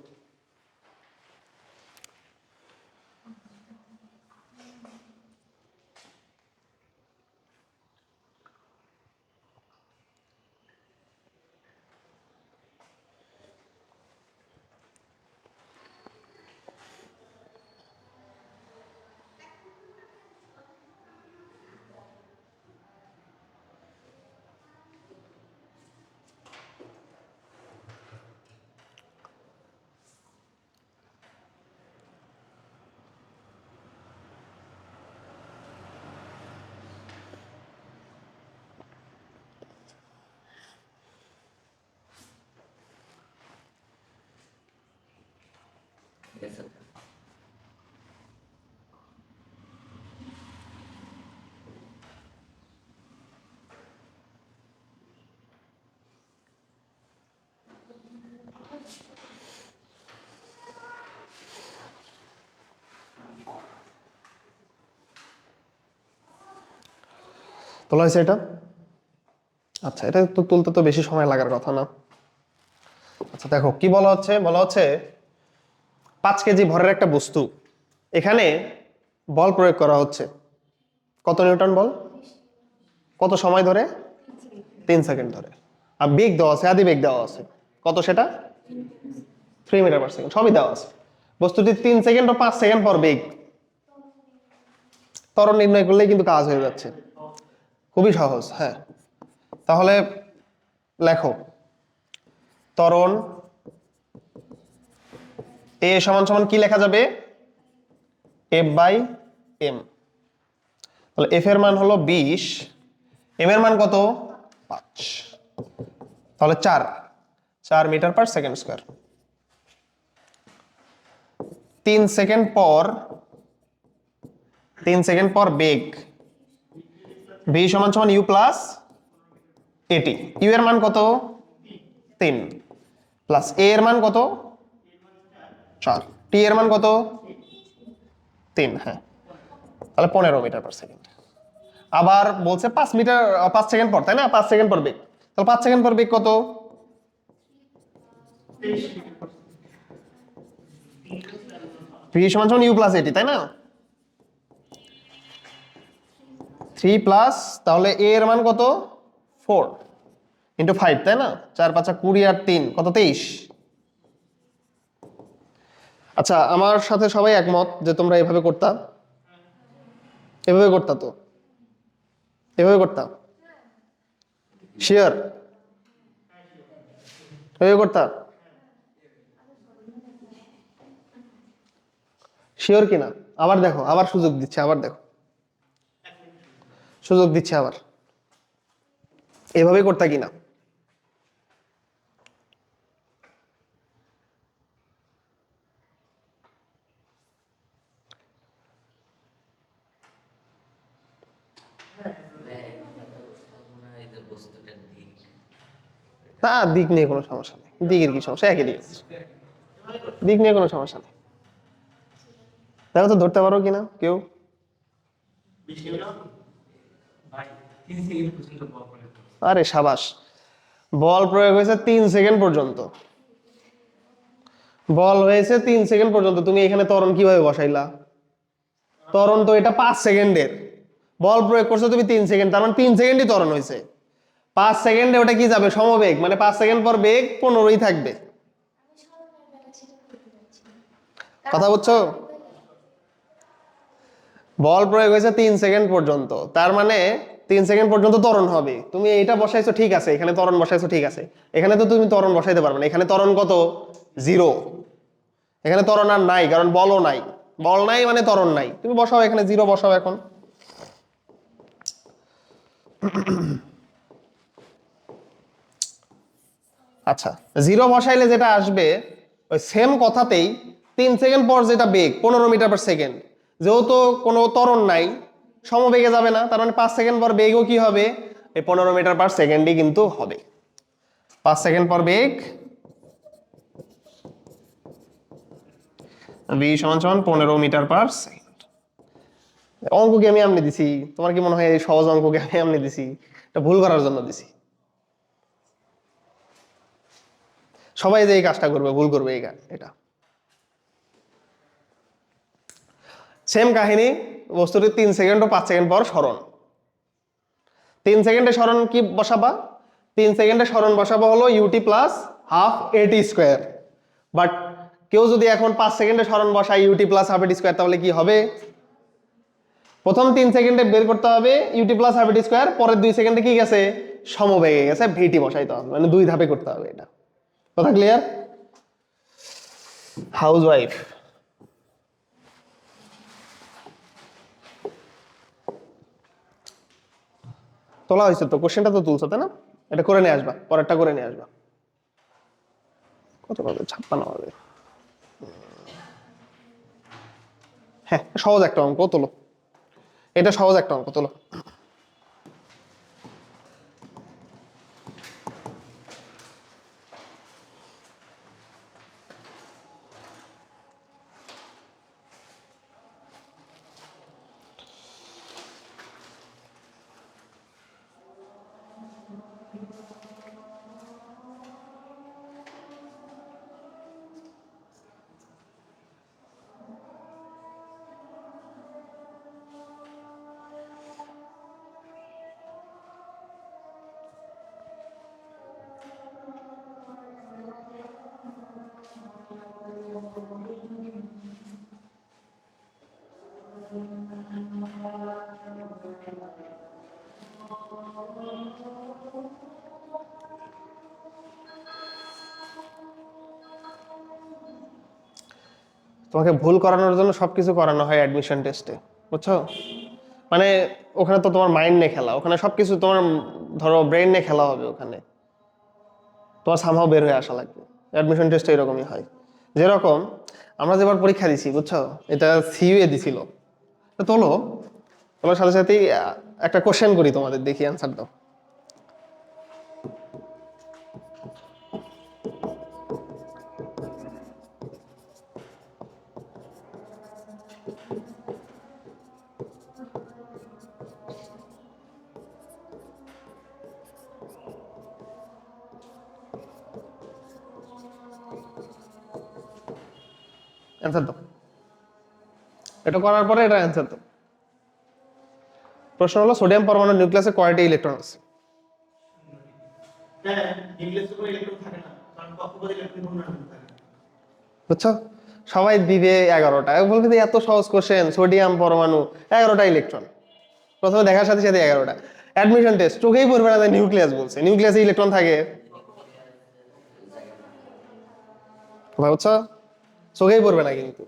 তোলা হয়েছে এটা? আচ্ছা, এটা তো তুলতে তো বেশি সময় লাগার কথা না। আচ্ছা দেখো কি বলা হচ্ছে, বলা হচ্ছে 5 কেজি ভরের একটা বস্তু, এখানে বল প্রয়োগ করা হচ্ছে। কত নিউটন বল? কত সময় ধরে? 3 সেকেন্ড ধরে। আর বেগ দেওয়া আছে, আদি বেগ দেওয়া আছে কত সেটা? 3 মিটার/সেকেন্ড, সবই দেওয়া আছে। বস্তুটি 3 সেকেন্ড ও 5 সেকেন্ড পর বেগ। ত্বরণ নির্ণয় করলেই কিন্তু কাজ হয়ে যাচ্ছে, খুবই সহজ। হ্যাঁ তাহলে লেখো ত্বরণ এ সমান সমান কি লেখা যাবে? F/m। তাহলে এফ এর মান হলো 20, এম এর মান কত? 5। তাহলে 4 মিটার/সেকেন্ড স্কয়ার। 3 সেকেন্ড পর 3 সেকেন্ড পর বেগ ভি সমান সমান ইউ প্লাস এটি। ইউ এর মান কত? 3 প্লাস এ এর মান কত? 4। টি এর মান কত? 3। হ্যাঁ তাহলে 15 মিটার/সেকেন্ড। আবার বলছে 5 সেকেন্ড পর, তাই না? 5 সেকেন্ড পর বেগ, তাহলে 5 সেকেন্ড পর বেগ কত? ভি সমান সমান ইউ প্লাস এটি, তাই না? 3 প্লাস, তাহলে এ এর মান কত? 4 ইন্টু 5, তাই না? 4×5 = 20 আর 3 কত? 23। আচ্ছা আমার সাথে সবাই একমত যে তোমরা এভাবে করতা? এভাবে করতা তো? এভাবে করতা? শিওর? এভাবে করতা? শিওর কিনা? আবার দেখো, আবার সুযোগ দিচ্ছে, আবার দেখো, সুযোগ দিচ্ছে আবার। এভাবে করতা কিনা? না দিক নিয়ে কোনো সমস্যা নেই, দিকের কি সমস্যা? একই দিক আছে, দিক নিয়ে কোনো সমস্যা নেই। দেখো তো ধরতে পারো কিনা কেউ? আরে সাবাস, বল প্রয়োগ হয়েছে 3 সেকেন্ড পর্যন্ত। বল হয়েছে 3 সেকেন্ড পর্যন্ত, তুমি এখানে ত্বরণ কিভাবে বসাইলা? ত্বরণ তো এটা 5 সেকেন্ডের, বল প্রয়োগ করছো তুমি 3 সেকেন্ড, তার মানে 3 সেকেন্ডই ত্বরণ হয়েছে। 5 সেকেন্ডে ওটা কি যাবে? সমবেগ, মানে 5 সেকেন্ড পর বেগ 15ই থাকবে। কথা বুঝছো? বল প্রয়োগ হয়েছে 3 সেকেন্ড পর্যন্ত, তার মানে 3 সেকেন্ড পর্যন্ত ত্বরণ হবে। তুমি এটা বসাইছো ঠিক আছে, এখানে ত্বরণ বসাইছো ঠিক আছে, এখানে তো তুমি ত্বরণ বসাইতে পারবে না। এখানে ত্বরণ কত? 0। এখানে ত্বরণ আর নাই, কারণ বলও নাই। বল নাই মানে ত্বরণ নাই। তুমি বসাও এখানে 0 বসাও এখন। আচ্ছা, 0 বসাইলে যেটা আসবে ওই সেম কথাতেই 3 সেকেন্ড পর যেটা বেগ 15 মিটার/সেকেন্ড, যেহেতু কোনো ত্বরণ নাই সমবেগে যাবে না, তার মানে 5 সেকেন্ড পর বেগও কি হবে, এই 15 মিটার/সেকেন্ডই কিন্তু হবে। 5 সেকেন্ড পর বেগ v = 15 মিটার/সেকেন্ড। অঙ্ক কি আমি এমনি দিছি? তোমার কি মনে হয় এই সহজ অঙ্ক কি আমি এমনি দিছি? এটা ভুল করার জন্য দিছি। সবাই যে এই কাজটা করবে, ভুল করবে এটা। সেম কাহিনী, বস্তুটি 3 সেকেন্ড ও 5 সেকেন্ড পর সরণ। 3 সেকেন্ডে সরণ কি বসাবা? 3 সেকেন্ডে সরণ বসাবো হলো ইউটি প্লাস হাফ এটি স্কোয়ার। বাট কেউ যদি এখন 5 সেকেন্ডে সরণ বসায় ইউটি প্লাস হাফ এটি স্কোয়ার, তাহলে কি হবে? প্রথম 3 সেকেন্ডে বের করতে হবে ইউটি প্লাস হাফ এটি স্কোয়ার, পরের 2 সেকেন্ডে কি গেছে, সমবেগে গেছে, ভিটি বসাইতে হবে, মানে 2 ধাপে করতে হবে এটা। কথা ক্লিয়ার? হাউস ওয়াইফ তোলা হয়েছে তো, কোশ্চেনটা তো তুলছো তাই না? এটা করে নিয়ে আসবা, পরেরটা করে নিয়ে আসবা। কত পাবে? 56 হবে। হ্যাঁ, সহজ একটা অঙ্ক তোলো, এটা সহজ একটা অঙ্ক তোলো। তোমাকে ভুল করানোর জন্য সবকিছু করানো হয় অ্যাডমিশন টেস্টে, বুঝছো? মানে ওখানে তো তোমার মাইন্ড নিয়ে খেলা, ওখানে সবকিছু তোমার ধরো ব্রেন নিয়ে খেলা হবে, ওখানে তোমার সামহাও বের হয়ে আসা লাগবে। অ্যাডমিশন টেস্টে এরকমই হয়। যেরকম আমরা যেবার পরীক্ষা দিছি, বুঝছো, এটা সিইউএ দিছিল, তো তোলো, তোলার সাথে সাথেই একটা কোশ্চেন করি তোমাদের, দেখি অ্যান্সার দাও। অ্যান্সার দাও, এটা করার পরে এটা অ্যান্সার দাও। প্রশ্ন হলো সোডিয়াম পরমাণু নিউক্লিয়াসে কয়টি ইলেকট্রন আছে? হ্যাঁ, নিউক্লিয়াসে কোনো ইলেকট্রন থাকে না, কারণ কক্ষপথে ইলেকট্রন ঘূর্ণায়মান থাকে। বুঝছো, সবাই দিবে 11টা, বলবে যে এত সহজ কোশ্চেন, সোডিয়াম পরমাণু 11টা ইলেকট্রন, প্রথমে দেখার সাথে সাথে 11টা। অ্যাডমিশন টেস্ট চোখেই পড়বে না যে নিউক্লিয়াস বলছে, নিউক্লিয়াসে ইলেকট্রন থাকে, বুঝছো, চোখেই পড়বে না কিন্তু।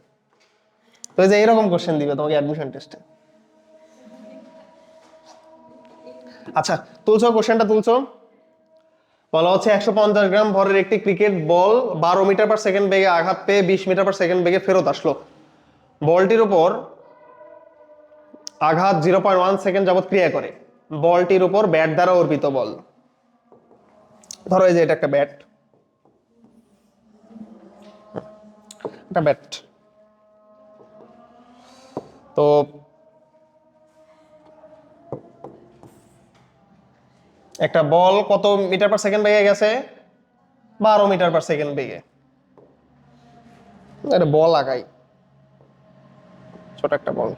তো এই যে এরকম কোশ্চেন দিবে তোমাকে অ্যাডমিশন টেস্টে। আচ্ছা, তুলছো কোশ্চেনটা তুলছো, বলা হচ্ছে 150 গ্রাম ভরের একটি ক্রিকেট বল 12 মিটার/সেকেন্ড বেগে আঘাত পেয়ে 20 মিটার/সেকেন্ড বেগে ফেরত আসলো। বলটির উপর আঘাত 0.1 সেকেন্ড যাবত ক্রিয়া করে। বলটির উপর ব্যাট দ্বারা অর্পিত বল, ধরো এই যে এটা একটা ব্যাট, একটা ব্যাট, তো একটা বল কত মিটার/সেকেন্ড বেগে গেছে? 12 মিটার/সেকেন্ড বেগে। একটা বল আঁকাই, ছোট একটা বল,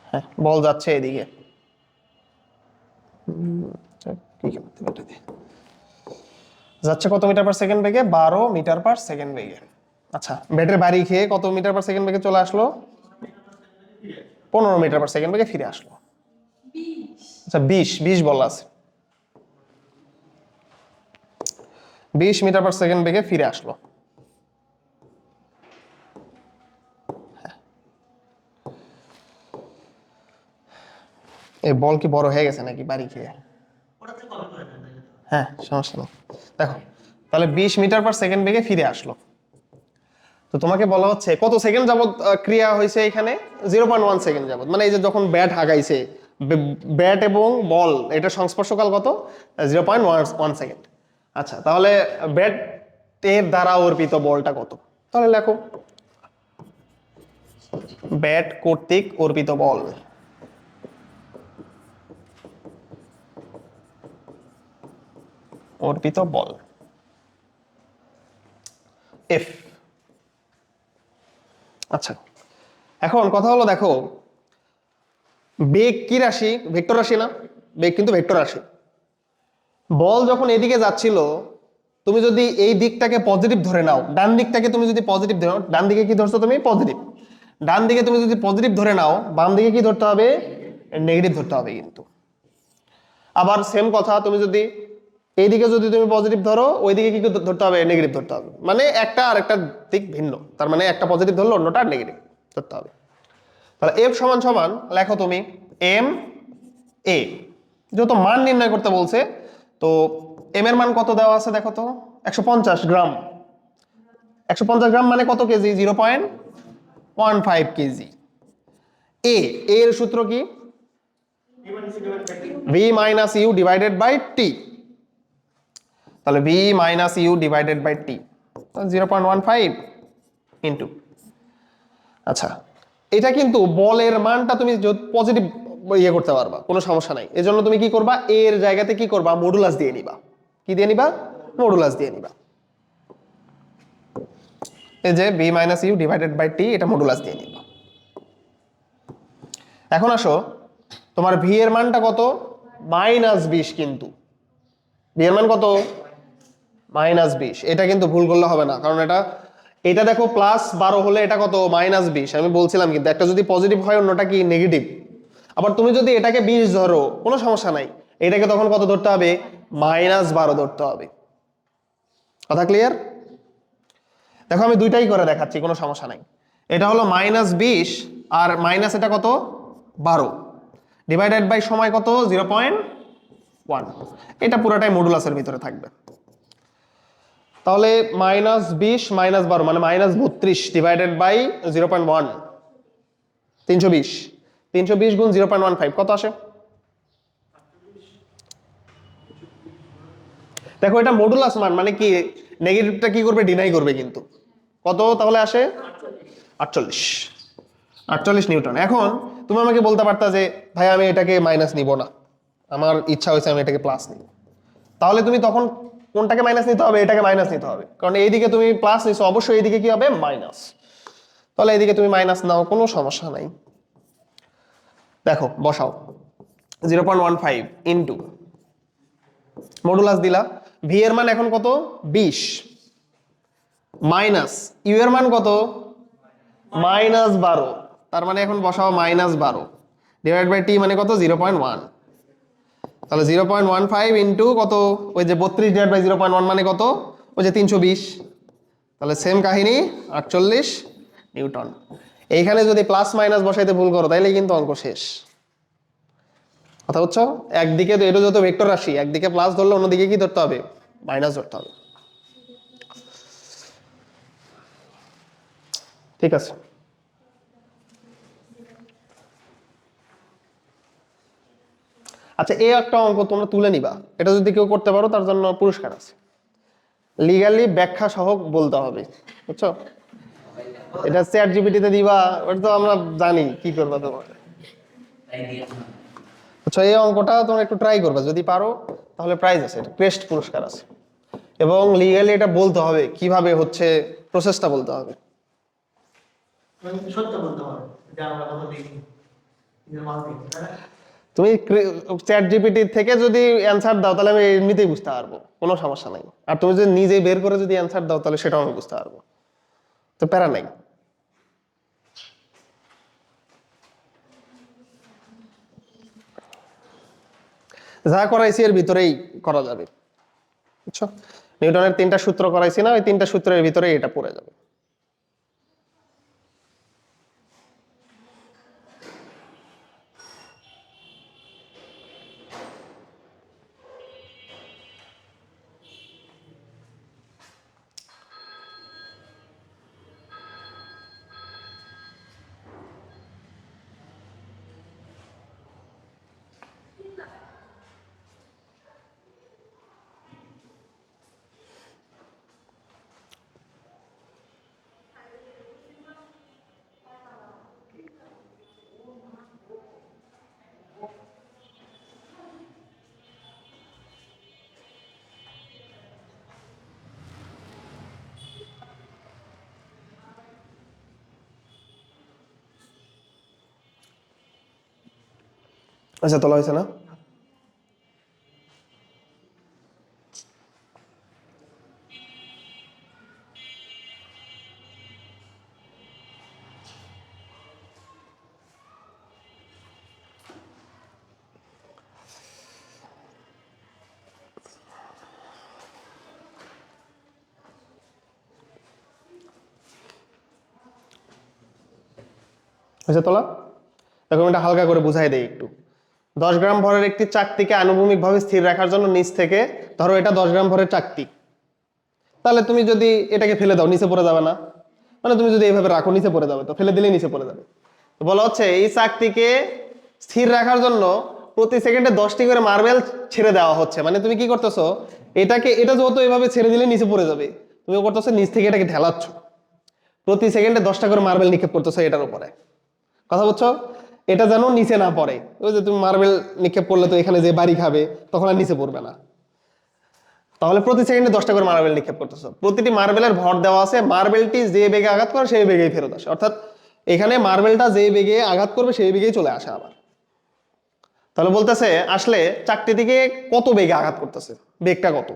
হ্যাঁ বল যাচ্ছে এদিকে, যাচ্ছে কত মিটার/সেকেন্ড বেগে? 12 মিটার/সেকেন্ড বেগে। আচ্ছা, ব্যাটের বাড়ি খেয়ে কত মিটার/সেকেন্ড বেগে চলে আসলো? 15 মিটার/সেকেন্ড বেগে ফিরে আসলো। আচ্ছা, 20 বল আছে, 20 মিটার/সেকেন্ড বেগে ফিরে আসলো। এই বল কি বড় হয়ে গেছে নাকি বাড়ি খেয়ে? ওটাতে কপি করে দেন। হ্যাঁ, সমস্যা নেই। দেখো, তাহলে 20 মিটার পার সেকেন্ড বেগে ফিরে আসলো। তো তোমাকে বলা হচ্ছে কত সেকেন্ড যাবত ক্রিয়া হয়েছে এখানে? 0.1 সেকেন্ড যাবত। মানে এই যে যখন ব্যাট আগাইছে, ব্যাট এবং বল এটা সংস্পর্শকাল কত? 0.1 সেকেন্ড। আচ্ছা, তাহলে ব্যাটের দ্বারা অর্পিত বলটা কত? তাহলে লেখো, ব্যাট কর্তৃক অর্পিত বল। অর্পিত বল এফ। আচ্ছা, এখন কথা হলো, দেখো বেগ কি রাশি? ভেক্টর রাশি না? বেগ কিন্তু ভেক্টর রাশি। বল যখন এদিকে যাচ্ছিল, তুমি যদি এই দিকটাকে পজিটিভ ধরে নাও, ডান দিকটাকে তুমি যদি পজিটিভ ধরো, ডান দিকে কি ধরছো তুমি? পজিটিভ। ডান দিকে তুমি যদি পজিটিভ ধরে নাও, বাম দিকে কি ধরতে হবে? নেগেটিভ ধরতে হবে কিন্তু। আবার সেম কথা, তুমি যদি এইদিকে যদি তুমি পজিটিভ ধরো, ওইদিকে কি ধরতে হবে? নেগেটিভ ধরতে হবে। মানে একটা আর একটা দিক ভিন্ন, তার মানে একটা পজিটিভ ধরলে অন্যটা নেগেটিভ ধরতে হবে। তাহলে এফ সমান সমান লেখো তুমি এম এ। যেহেতু মান নির্ণয় করতে বলছে, তো এম এর মান কত দেওয়া আছে দেখো তো? 150 গ্রাম। 150 গ্রাম মানে কত কেজি? 0.15 কেজি। এ এর সূত্র কি? V minus U divided by T. তাহলে V minus U divided by T, 0.15 into. আচ্ছা, এটা কিন্তু বলের মানটা তুমি পজিটিভ ইয়ে করতে পারবা, কোনো সমস্যা নাই। এজন্য তুমি কি করবা? এর জায়গাতে কি করবা? মডুলাস দিয়ে নিবা। কি দিয়ে নিবা? মডুলাস দিয়ে নিবা। এই যে B minus U divided by T, এটা মডুলাস দিয়ে নিবা। এখন আসো, তোমার ভি এর মানটা কত? -20। কিন্তু ভি এর মান কত? -20। এটা কিন্তু ভুল করলে হবে না, কারণ এটা দেখো +12 হলে এটা কত? -20। আমি বলছিলাম কিন্তু একটা যদি পজিটিভ হয় অন্যটা কি? নেগেটিভ। আবার তুমি যদি এটাকে 20 ধরো, কোনো সমস্যা নাই, এটাকে তখন কত ধরতে হবে? -12 ধরতে হবে। কথা ক্লিয়ার? দেখো আমি দুইটাই করে দেখাচ্ছি, কোনো সমস্যা নাই। এটা হলো -20 আর মাইনাস এটা কত? 12 ডিভাইডেড বাই সময় কত? 0.1। এটা পুরোটাই মডুলাসের ভিতরে থাকবে। তাহলে -20 -12 মানে -32 ডিভাইডেড বাই 0.1, 320। 320 গুণ 0.15 কত আসে? দেখো এটা মডুলাস মান, মানে কি নেগেটিভটা কি করবে? ডিনাই করবে কিন্তু। কত তাহলে আসে? 48। 48 নিউটন। এখন তুমি আমাকে বলতে পারতা যে ভাই আমি এটাকে মাইনাস নিব না, আমার ইচ্ছা হয়েছে আমি এটাকে প্লাস নিব। তাহলে তুমি তখন কোনটাকে মাইনাস নিতে হবে? এটাকে মাইনাস নিতে হবে, কারণ এইদিকে তুমি প্লাস নিছো, অবশ্যই এইদিকে কি হবে? মাইনাস। তাহলে এইদিকে তুমি মাইনাস নাও, কোনো সমস্যা নাই। দেখো বসাও, 0.15 ইন্টু মডুলাস দিলা। ভি এর মান এখন কত? 20 মাইনাস ইউ এর মান কত? -12। তার মানে এখন বসাও -12 ডিভাইড বাই টি মানে কত? 0.1। তাহলে 0.15 ইন্টু কত? ওই যে 32 ডিভাইড বাই 0.1 মানে কত? ওই যে 320। তাহলে সেম কাহিনী, 48 নিউটন। এইখানে যদি প্লাস মাইনাস বসাইতে ভুল করো তাইলে কিন্তু অঙ্ক শেষ। কথা বুঝছো? একদিকে তো এটা যত ভেক্টর রাশি, একদিকে প্লাস ধরলে অন্যদিকে কি ধরতে হবে? মাইনাস ধরতে হবে। ঠিক আছে। আচ্ছা, এই একটা অঙ্ক তোমরা তুলে নিবা, এটা যদি কেউ করতে পারো তার জন্য পুরস্কার আছে। লিগালি ব্যাখ্যা সহ বলতে হবে, বুঝছো? এটা চ্যাট জিপিটিতে দিবা, ওটা তো আমরা জানি কি করবা তোমার। আচ্ছা, এই অঙ্কটা তোমরা একটু ট্রাই করবা, যদি পারো তাহলে প্রাইজ আছে, এটা ক্রেস্ট পুরস্কার আছে। এবং লিগালি এটা বলতে হবে কিভাবে হচ্ছে, প্রসেসটা বলতে হবে। সত্য বলতে হবে যে আমরা কথা দেখি নিজের মাল দেখি, তাই না? তুমি চ্যাট জিপিটি থেকে যদি অ্যান্সার দাও তাহলে আমি এমনিতেই বুঝতে পারবো, কোনো সমস্যা নাই। আর তুমি যদি নিজে বের করে যদি অ্যান্সার দাও তাহলে সেটাও আমি বুঝতে পারবো, তো প্যারা নাই। যা করাইছি এর ভিতরেই করা যাবে, বুঝছো? নিউটনের 3টা সূত্র করাইছি না, ওই 3টা সূত্রের ভিতরেই এটা পড়ে যাবে। আচ্ছা, তোলা হয়েছে না? আচ্ছা, তোলা। দেখো আমি এটা হালকা করে বুঝাই দেই একটু। 10 গ্রাম ভরের একটি চাকতিকে আনুভূমিকভাবে স্থির রাখার জন্য নিচ থেকে, ধরো এটা 10 গ্রাম ভরের চাকতি, তাহলে তুমি যদি এটাকে ফেলে দাও নিচে পড়ে যাবে না? মানে তুমি যদি এইভাবে রাখো নিচে পড়ে যাবে, তো ফেলে দিলেই নিচে পড়ে যাবে। তো বলা হচ্ছে এই চাকতিকে স্থির রাখার জন্য প্রতি সেকেন্ডে 10টি করে মার্বেল ছেড়ে দেওয়া হচ্ছে। মানে তুমি কি করতেছো, এটা যত এইভাবে ছেড়ে দিলে নিচে পড়ে যাবে, তুমি করতেছো নিচ থেকে এটাকে ঢেলাচ্ছ, প্রতি সেকেন্ডে 10টা করে মার্বেল নিক্ষেপ করতেছো এটার উপরে। কথা বুঝছো? এটা যেন নিচে না পড়ে। ওই যে তুমি মার্বেল নিক্ষেপ করলে তো এখানে যে বাড়ি খাবে, তখন আর নিচে পড়বে না। তাহলে প্রতি সেকেন্ডে 10টা করে মার্বেল নিক্ষেপ করতেছো, প্রতিটি মার্বেলের ভর দেওয়া আছে, মার্বেলটি যে বেগে আঘাত করে সেই বেগেই ফেরত আসে। অর্থাৎ এখানে মার্বেলটা যে বেগে আঘাত করবে সেই বেগেই চলে আসে আবার। তাহলে বলতেছে আসলে চাকতি দিকে কত বেগে আঘাত করতেছে, বেগটা কত।